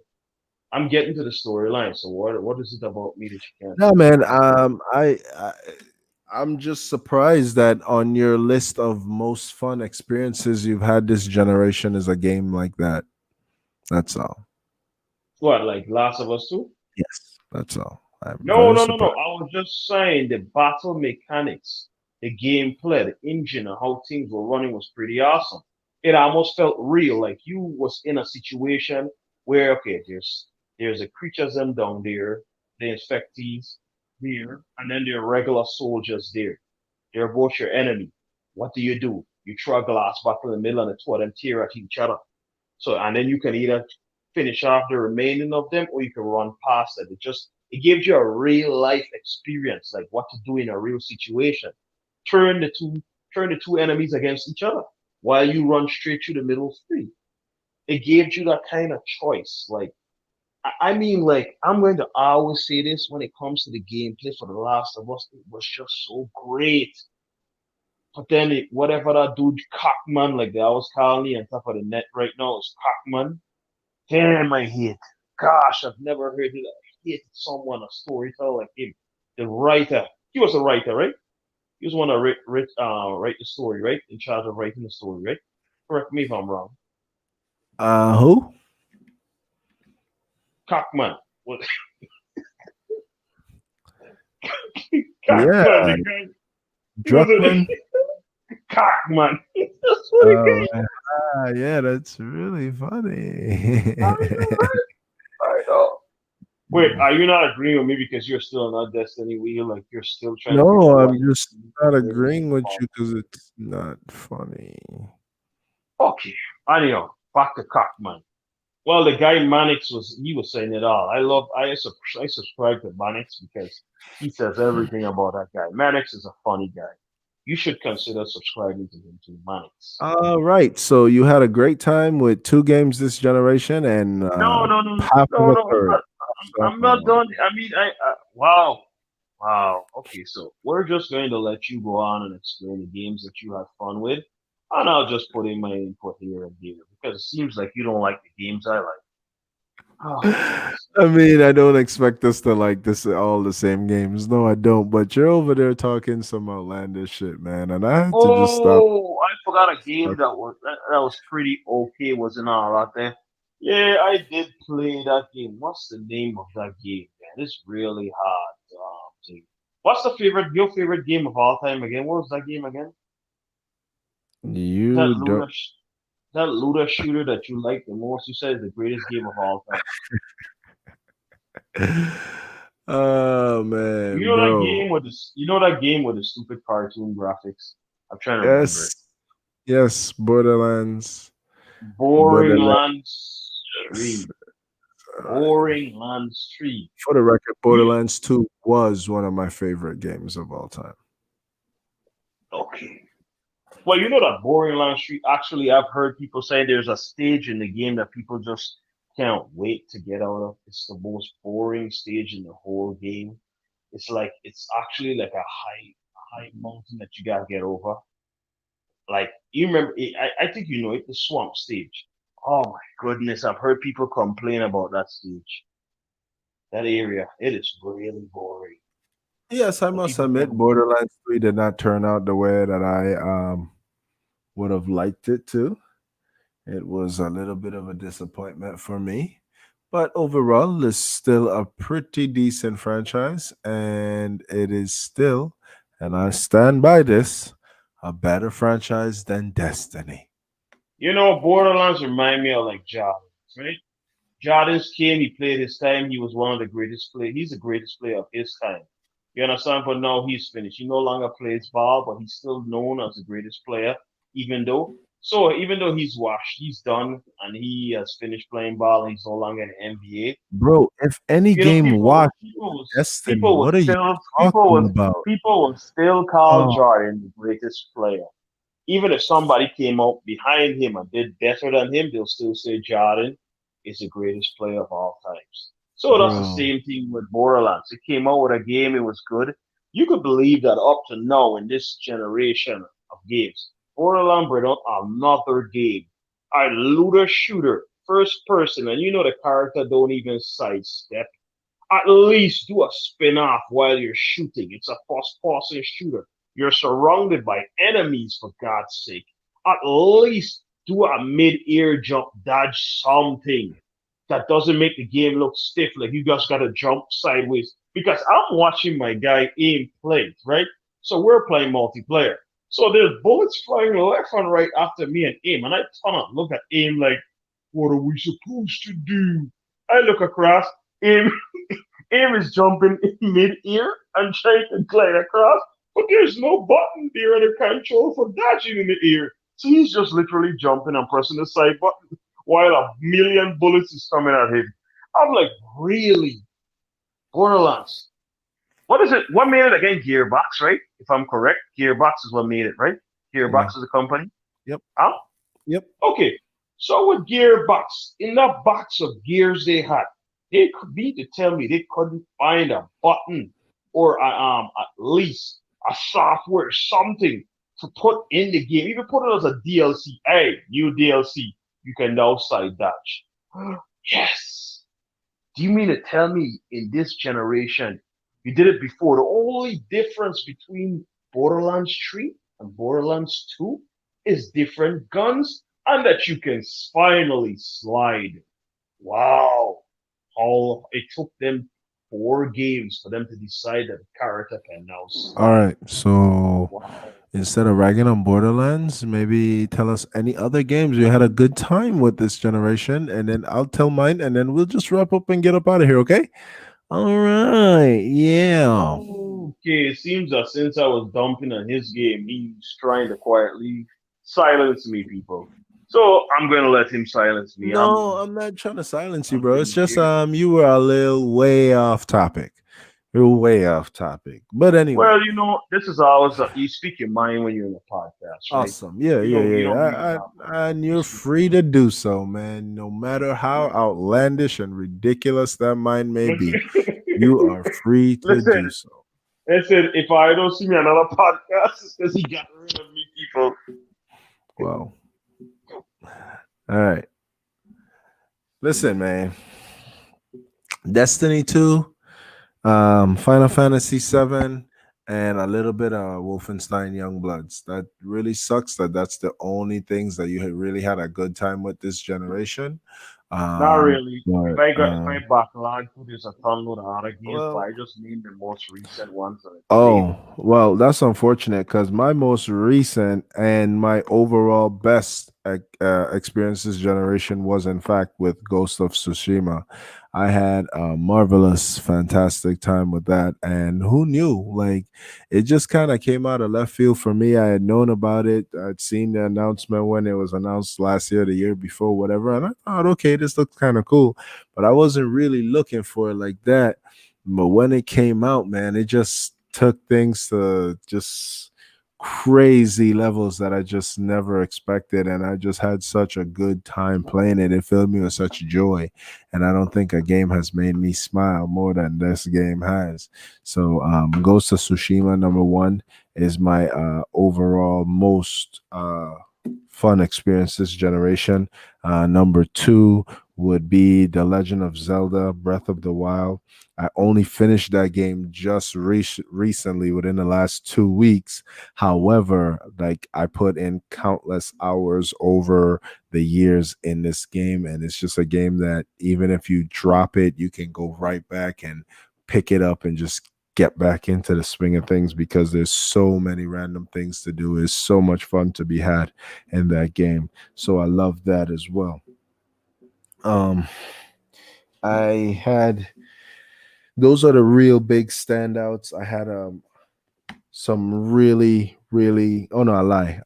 I'm getting to the storyline. So what is it about me that you can't No, take? man. I'm just surprised that on your list of most fun experiences you've had this generation is a game like that. That's all. What, like Last of Us 2? Yes, that's all. I'm No, very no, no, no. surprised. I was just saying the battle mechanics, the gameplay, the engine, and how things were running was pretty awesome. It almost felt real, like you was in a situation where okay, there's a creatures them down there, the infectees there, and then there are regular soldiers there. They're both your enemy. What do? You throw a glass bottle in the middle and the two of them tear at each other. So and then you can either finish off the remaining of them or you can run past it. It gives you a real life experience, like what to do in a real situation. Turn the two turn the two enemies against each other while you run straight through the middle free. It gives you that kind of choice. Like I mean, like I'm going to always say this when it comes to the gameplay for The Last of Us, it was just so great. But then whatever that dude Cockman, like they always call me on top of the net right now, is Cockman. Damn, I hate. Gosh, I've never heard it. I hate someone, a storyteller like him. The writer. He was a writer, right? He was one to write the story, right? In charge of writing the story, right? Correct me if I'm wrong. Who? Cockman. What? Yeah, Cockman, the guy. He was Druckmann. a Cockman. That's what he Oh, gave. yeah, that's really I funny. know, right? I know. Wait, are you not agreeing with me because you're still not Destiny wheel? Like you're still trying to figure No, out why I'm just you not play this agreeing game? with you because it's not funny. Okay. Anyhow, back to Cockman. Well, the guy Mannix was saying it all. I subscribe to Mannix because he says everything about that guy. Mannix is a funny guy. You should consider subscribing to him too, Mannix. All right, so you had a great time with two games this generation and No, no, no, no, half of no, a no. third. I'm not done. I mean, wow, wow. Okay, so we're just going to let you go on and explain the games that you had fun with, and I'll just put in my input here and there because it seems like you don't like the games I like. Oh, goodness. I mean, I don't expect us to like this all the same games. No, I don't. But you're over there talking some outlandish shit, man, and I had to just stop. Oh, I forgot a game that was pretty okay. Wasn't all out there. Yeah, I did play that game. What's the name of that game, man? It's really hard. To, what's your favorite game of all time again? What was that game again? That You don't. looter, that looter shooter that you like the most. You said is the greatest game of all time. Oh man, bro. You know that game with the stupid cartoon graphics. I'm trying to remember it. Yes, yes. Boring Borderlands. Lands 3. Boring Lands 3. For the record, You Borderlands 2 was one of my favorite games of all time. okay? Well, you know that Boring Lands 3. Actually, I've heard people say there's a stage in the game that people just can't wait to get out of. It's the most boring stage in the whole game. It's actually like a high mountain that you gotta get over. Like you remember, I think you know it, the swamp stage. Oh my goodness, I've heard people complain about that stage, that area. It is really boring. Yes, I But must people admit, never. Borderlands 3 did not turn out the way that I would have liked it to. It was a little bit of a disappointment for me. But overall, it's still a pretty decent franchise, and it is still, and I stand by this, a better franchise than Destiny. You know, Borderlands remind me of like Jordan, right? Jordan's came, he played his time. He was one of the greatest players. He's the greatest player of his time. You understand? But now he's finished. He no longer plays ball, but he's still known as the greatest player, even though he's washed, he's done, and he has finished playing ball, and he's no longer in the NBA. Bro, if any You know, game watched Destiny, what are you talking about? people would still call Oh, Jordan the greatest player. Even if somebody came out behind him and did better than him, they'll still say Jordan is the greatest player of all times. So that's the bro. same thing with Borderlands. It came out with a game, it was good. You could believe that up to now in this generation of games, Borderlands brought out another game. A looter shooter, first person, and you know the character don't even sidestep. At least do a spin off while you're shooting. It's a first person shooter. You're surrounded by enemies, for God's sake. At least do a mid air jump, dodge something that doesn't make the game look stiff, like you just gotta jump sideways. Because I'm watching my guy aim play, right? So we're playing multiplayer. So there's bullets flying left and right after me and aim. And I turn and look at aim like, what are we supposed to do? I look across, aim Aim is jumping in mid-air and trying to glide across, but there's no button there in the control for dodging in the air. So he's just literally jumping and pressing the side button while a million bullets is coming at him. I'm like, really? Borderlands. What is it? What made it again? Gearbox, right? If I'm correct, Gearbox is what made it, right? Yeah. Gearbox is the company. Yep. Huh? Yep. Okay. So with Gearbox, in that box of gears they had, they could be to tell me they couldn't find a button or at least a software, something to put in the game. Even put it as a DLC. Hey, new DLC. You can now side dodge. Yes. Do you mean to tell me in this generation you did it before? The only difference between Borderlands 3 and Borderlands 2 is different guns and that you can finally slide. Wow. How it took them 4 games for them to decide that the character can now All slide. right. So Wow. instead of ragging on Borderlands, maybe tell us any other games you had a good time with this generation, and then I'll tell mine, and then we'll just wrap up and get up out of here. Okay. All right. Yeah. Okay, it seems that since I was dumping on his game, he's trying to quietly silence me, people. So I'm gonna let him silence me. No, I'm not trying to silence you, I'm bro. It's being just very you were a little way off topic. You're way off topic. But anyway, well. This is always you speak your mind when you're in a podcast, right? awesome. Yeah, You yeah, don't yeah, you don't really yeah. have And to you're speak free to do so, man. No matter how outlandish and ridiculous that mind may your be, mind. you are free to do Listen, so. listen. If I don't see me another podcast, it's because he got rid of me, people. Well, all right. Listen, man. Destiny 2, Final Fantasy 7, and a little bit of Wolfenstein Youngbloods. That really sucks that that's the only things that you had really had a good time with this generation. Not really. But If I backlog to there's a ton of other games, but well, I just named the most recent ones that I played. oh, well, that's unfortunate because my most recent and my overall best experiences generation was, in fact, with Ghost of Tsushima. I had a marvelous, fantastic time with that. And who knew? Like, it just kind of came out of left field for me. I had known about it, I'd seen the announcement when it was announced last year, the year before, whatever. And I thought, okay, this looks kind of cool. But I wasn't really looking for it like that. But when it came out, man, it just took things to just crazy levels that I just never expected. And I just had such a good time playing it. It filled me with such joy. And I don't think a game has made me smile more than this game has. So Ghost of Tsushima #1 is my overall most fun experience this generation. #2 would be The Legend of Zelda Breath of the Wild. I only finished that game just recently within the last 2 weeks. However, like I put in countless hours over the years in this game, and it's just a game that even if you drop it, you can go right back and pick it up and just get back into the swing of things because there's so many random things to do. It's so much fun to be had in that game. So I love that as well. Um, I had those are the real big standouts. I had some really oh no, I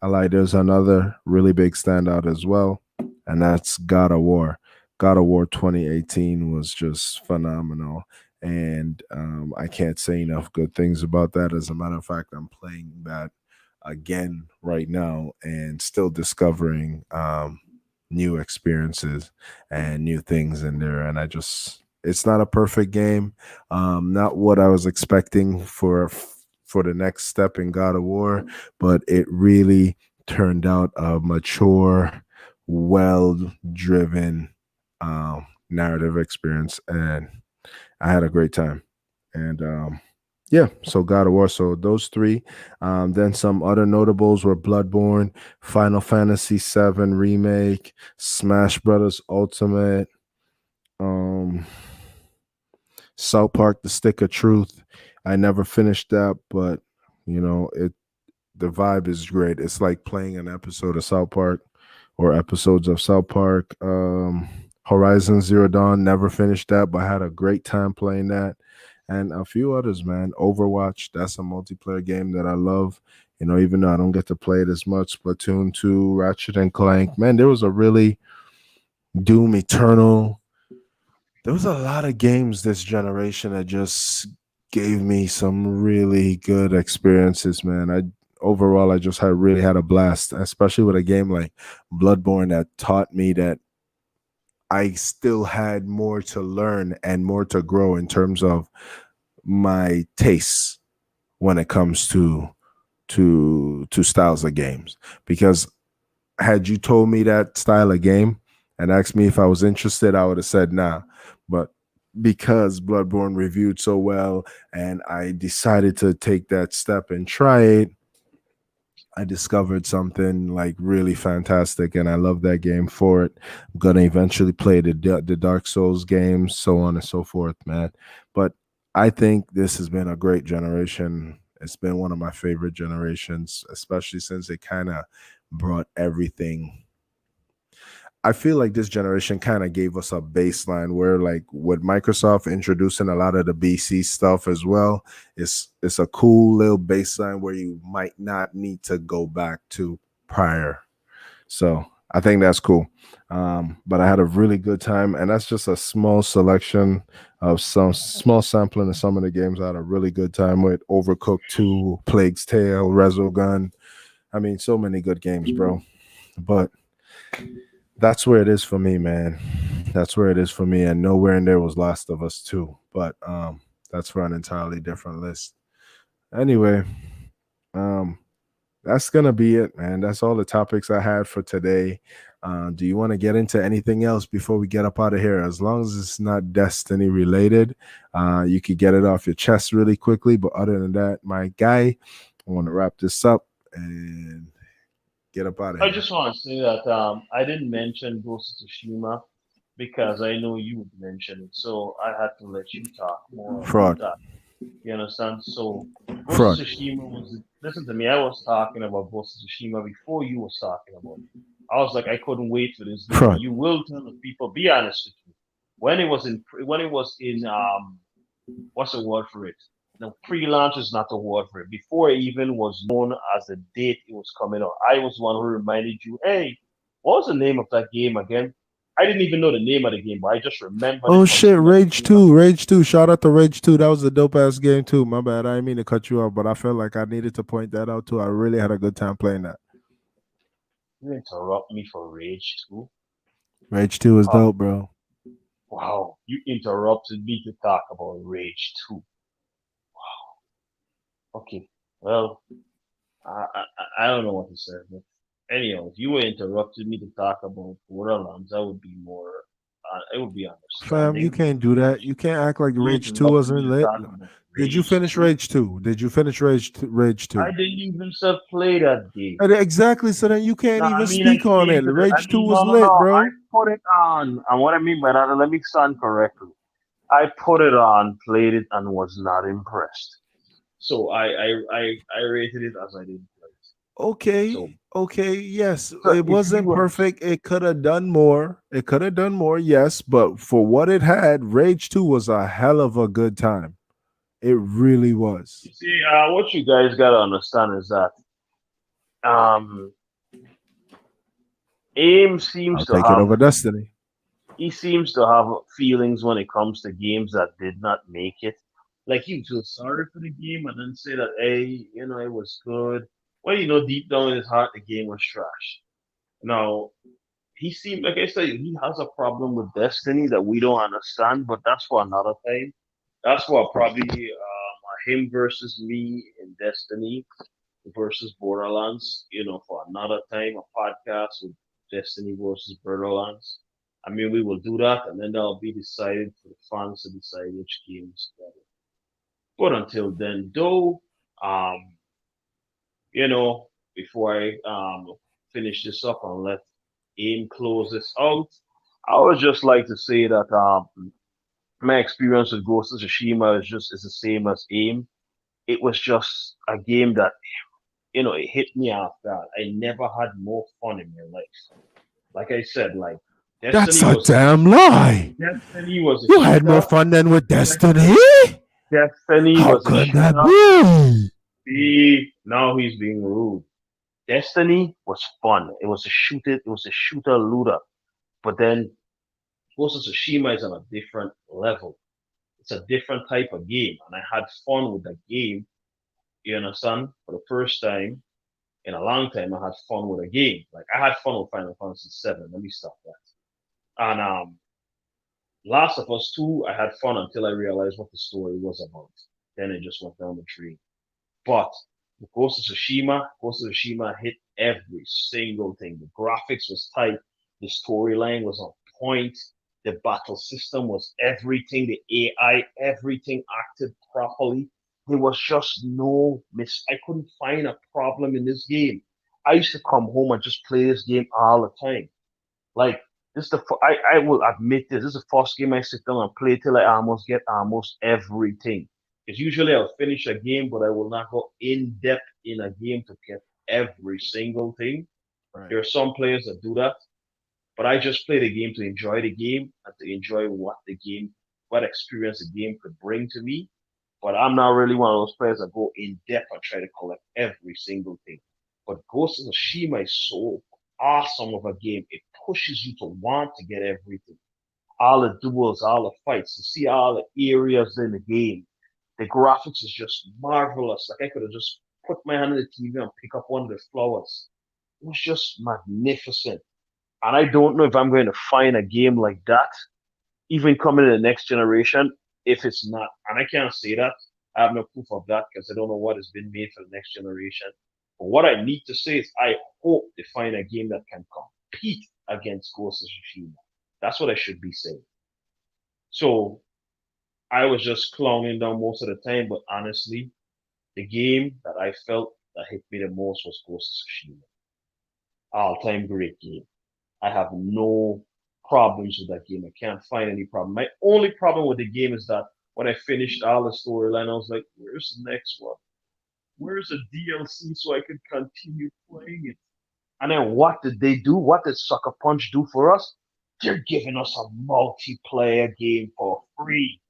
lie. There's another really big standout as well, and that's God of War. God of War 2018 was just phenomenal. And I can't say enough good things about that. As a matter of fact, I'm playing that again right now and still discovering new experiences and new things in there. And it's not a perfect game, not what I was expecting for the next step in God of War, but it really turned out a mature, well driven narrative experience. And I had a great time. And yeah, so God of War. So those three. Then some other notables were Bloodborne, Final Fantasy VII Remake, Smash Brothers Ultimate, um, South Park: The Stick of Truth. I never finished that, but it the vibe is great. It's like playing an episode of South Park or episodes of South Park. Horizon Zero Dawn, never finished that, but had a great time playing that. And a few others, man. Overwatch, that's a multiplayer game that I love. Even though I don't get to play it as much. Splatoon 2, Ratchet and Clank. Man, there was a really Doom Eternal. There was a lot of games this generation that just gave me some really good experiences, man. I just had really had a blast, especially with a game like Bloodborne that taught me that I still had more to learn and more to grow in terms of my tastes when it comes to styles of games. Because had you told me that style of game and asked me if I was interested, I would have said nah. But because Bloodborne reviewed so well and I decided to take that step and try it, I discovered something like really fantastic, and I love that game for it. I'm gonna eventually play the Dark Souls games, so on and so forth, man. But I think this has been a great generation. It's been one of my favorite generations, especially since it kind of brought everything. I feel like this generation kind of gave us a baseline where, like, with Microsoft introducing a lot of the BC stuff as well, it's a cool little baseline where you might not need to go back to prior. So I think that's cool. But I had a really good time, and that's just a small selection of some small sampling of some of the games I had a really good time with. Overcooked 2, Plague's Tale, Resogun. I mean, so many good games, bro. But that's where it is for me, man. That's where it is for me. And nowhere in there was Last of Us 2. But that's for an entirely different list. Anyway, um, that's gonna be it, man. That's all the topics I had for today. Do you want to get into anything else before we get up out of here? As long as it's not Destiny related, you could get it off your chest really quickly. But other than that, my guy, I want to wrap this up and get up out of I here. just want to say that I didn't mention Ghost of Tsushima because I know you would mention it, so I had to let you talk more about Fraud, that. You understand? So Ghost fraud, of Tsushima was, listen to me, I was talking about Ghost of Tsushima before you was talking about it. I was like, I couldn't wait for this game. fraud. You will tell the people, be honest with you. When it was in what's the word for it? The pre-launch is not the word for it. Before it even was known as the date it was coming out, I was one who reminded you, hey, what was the name of that game again? I didn't even know the name of the game, but I just remembered it Oh from shit, seeing the Rage trailer. 2, Rage 2. Shout out to Rage 2. That was a dope ass game too. My bad. I didn't mean to cut you off, but I felt like I needed to point that out too. I really had a good time playing that. You interrupt me for Rage 2? Rage 2 is Oh, dope, bro. wow. You interrupted me to talk about Rage 2. Okay. Well, I don't know what to say. But anyhow, if you were interrupted me to talk about Borderlands, I would be more, I would be Fam, you understanding. can't do that. You can't act like You Rage 2 interrupted me wasn't to lit. talk about Did you Rage finish 2. Rage 2? Did you finish Rage I 2? didn't even self play that game. Exactly. So then you can't No, even I mean I speak on came it. to the. I Rage 2 mean was no. lit, I bro. put it on, and what I mean by that, let me stand correctly. I put it on, played it, and was not impressed. So I rated it as I didn't play it. So Okay. Okay. Yes. so It if you wasn't were perfect. It could have done more. It could have done more. Yes. But for what it had, Rage 2 was a hell of a good time. It really was. you see, what you guys gotta understand is that um, AIM seems I'll to take it have over Destiny. he seems to have feelings when it comes to games that did not make it. Like he feel sorry for the game and then say that, hey, it was good. Well, deep down in his heart, the game was trash. Now, he seemed like I said, he has a problem with Destiny that we don't understand, but that's for another time. That's for probably him versus me in Destiny versus Borderlands. For another time, a podcast with Destiny versus Borderlands. I mean, we will do that, and then that'll be decided for the fans to decide which games better. But until then, though, um, you know, before I finish this up and let AIM close this out, I would just like to say that my experience with Ghost of Tsushima is the same as AIM. It was just a game that it hit me off guard. I never had more fun in my life. Like I said, like That's Destiny a was damn lie. Destiny was a You had more shooter. fun than with Destiny? Destiny How was a could that shooter. be? See, now he's being rude. Destiny was fun. It was a shooter. It was a shooter looter. But then Ghost of Tsushima is on a different level. It's a different type of game, and I had fun with the game. You understand? For the first time in a long time, I had fun with a game. Like I had fun with Final Fantasy VII. Let me stop that. And Last of Us 2, I had fun until I realized what the story was about. Then it just went down the drain. But Ghost of Tsushima hit every single thing. The graphics was tight. The storyline was on point. The battle system was everything. The AI, everything acted properly. There was just no miss. I couldn't find a problem in this game. I used to come home and just play this game all the time. Like this is I will admit this is the first game I sit down and play till I almost get almost everything. Because usually I'll finish a game, but I will not go in depth in a game to get every single thing. Right. There are some players that do that, but I just play the game to enjoy the game and to enjoy what experience the game could bring to me. But I'm not really one of those players that go in depth and try to collect every single thing. But Ghost of Tsushima is so awesome of a game. It pushes you to want to get everything. All the duels, all the fights, to see all the areas in the game. The graphics is just marvelous. Like I could have just put my hand on the TV and pick up one of the flowers. It was just magnificent. And I don't know if I'm going to find a game like that even coming in the next generation, if it's not, and I can't say that, I have no proof of that because I don't know what has been made for the next generation. But what I need to say is I hope they find a game that can compete against Ghost of Tsushima. That's what I should be saying. So I was just clowning down most of the time, but honestly, the game that I felt that hit me the most was Ghost of Tsushima. All-time great game. I have no problems with that game. I can't find any problem. My only problem with the game is that when I finished all the storyline, I was like, where's the next one? Where's the DLC so I could continue playing it? And then what did they do? What did Sucker Punch do for us? They're giving us a multiplayer game for free.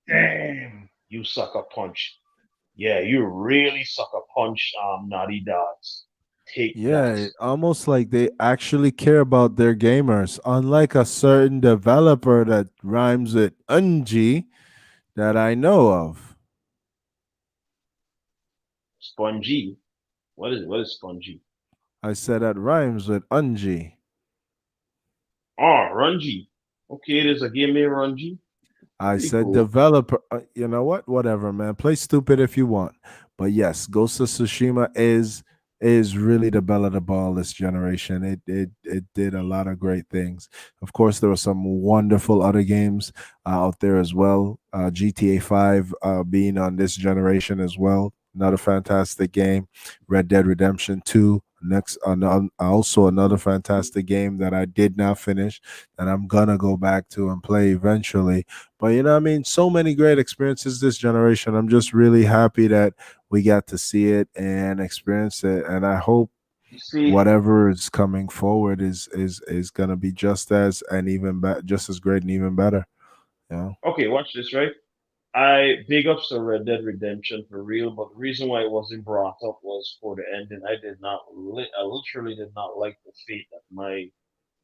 Damn, you Sucker Punch. Yeah, you really Sucker Punch Naughty Dogs. Take that. Yeah, almost like they actually care about their gamers, unlike a certain developer that rhymes with Unji that I know of. Spongy. What is Spongy? I said that rhymes with Unji. Oh, Runji. Okay, there's a game named Runji. I Pretty said cool. developer. You know what? Whatever, man. Play stupid if you want. But yes, Ghost of Tsushima is really the belle of the ball this generation. It did a lot of great things. Of course, there were some wonderful other games out there as well. GTA 5 being on this generation as well. Another fantastic game. Red Dead Redemption 2. Next, also another fantastic game that I did not finish that I'm gonna go back to and play eventually. But you know, what I mean, so many great experiences this generation. I'm just really happy that we got to see it and experience it. And I hope You see, whatever is coming forward is gonna be just as and even just as great and even better. You know, okay, watch this, right? I big ups to Red Dead Redemption for real, but the reason why it wasn't brought up was for the ending. I literally did not like the fate that my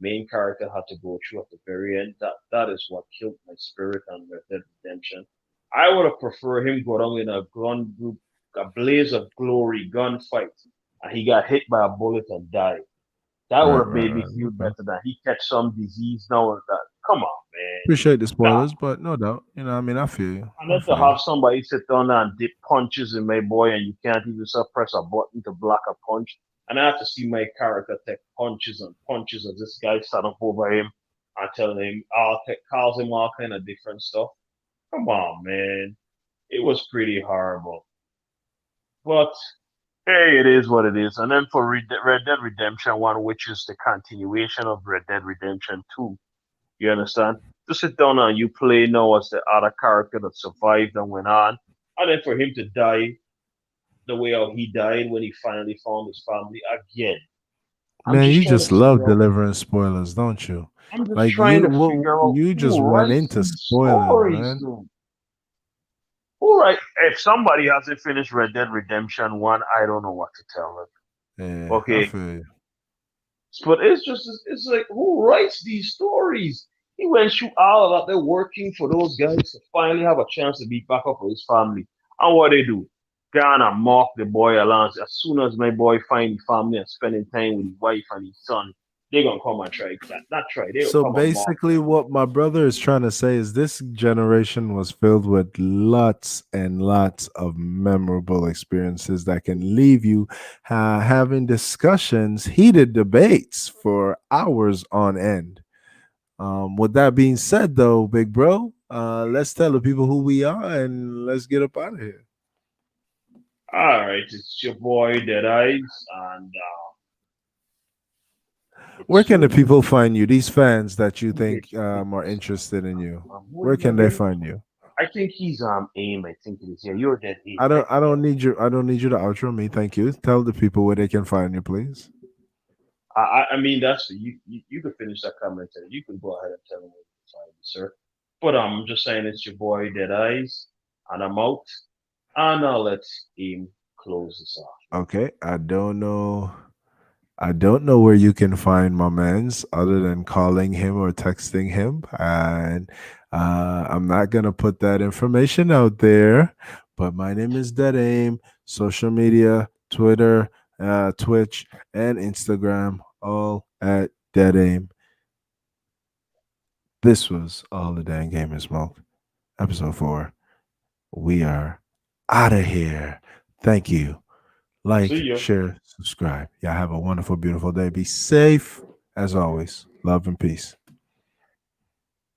main character had to go through at the very end. That is what killed my spirit on Red Dead Redemption. I would have preferred him go down in a gun group, a blaze of glory gunfight, and he got hit by a bullet and died. That would right, have right, made me right. feel Okay. better than he catch some disease now and that. Come on, man. Appreciate the Nah. spoilers, but no doubt, you know, I mean, I feel you. And I then to feel you. have somebody sit down there and dip punches in my boy and you can't even press a button to block a punch. And I have to see my character take punches and punches as this guy sat up over him. I tell him, calls him all kind of different stuff. Come on, man. It was pretty horrible. But hey, it is what it is. And then for Red Dead Redemption 1, which is the continuation of Red Dead Redemption 2, you understand? To sit down and you play now as the other character that survived and went on. And then for him to die the way how he died when he finally found his family again. I'm Man, just you trying to just love figure out. delivering spoilers, don't you? I'm just Like trying to figure out you just who went writes into these spoilers, stories, man. dude. Who write? If somebody hasn't finished Red Dead Redemption 1, I don't know what to tell them. Yeah, I Okay, feel you. but it's like who writes these stories? He went through all of that. They're working for those guys to finally have a chance to be back up with his family. And what they do? Gonna mock the boy along. As soon as my boy find his family and spending time with his wife and his son, they gonna come and try that. Not try, they'll So come and mock basically, him. what my brother is trying to say is this generation was filled with lots and lots of memorable experiences that can leave you having discussions, heated debates for hours on end. With that being said, though, big bro, let's tell the people who we are and let's get up out of here. Alright, it's your boy Dead Eyes, and Where it's can the people find you? These fans that you who think is are interested in you. who Where is can they again? find you? I think he's AIM. I think it is. Yeah, you're Dead Aim, I right? don't I don't need you. I don't need you to outro me. Thank you. Tell the people where they can find you, please. I mean, that's you could finish that comment and you can go ahead and tell me what you find, sir. But I'm just saying it's your boy Dead Eyes, and I'm out. And I'll let him close this off, man. Okay. I don't know where you can find my man's other than calling him or texting him. And I'm not gonna put that information out there. But my name is Dead Aim. Social media, Twitter, Twitch, and Instagram, all at Dead Aim. This was All the Damn Gaming Smoke, episode 4. We are out of here. Thank you. See Like, ya. share, subscribe. Y'all have a wonderful, beautiful day. Be safe as always. Love and peace.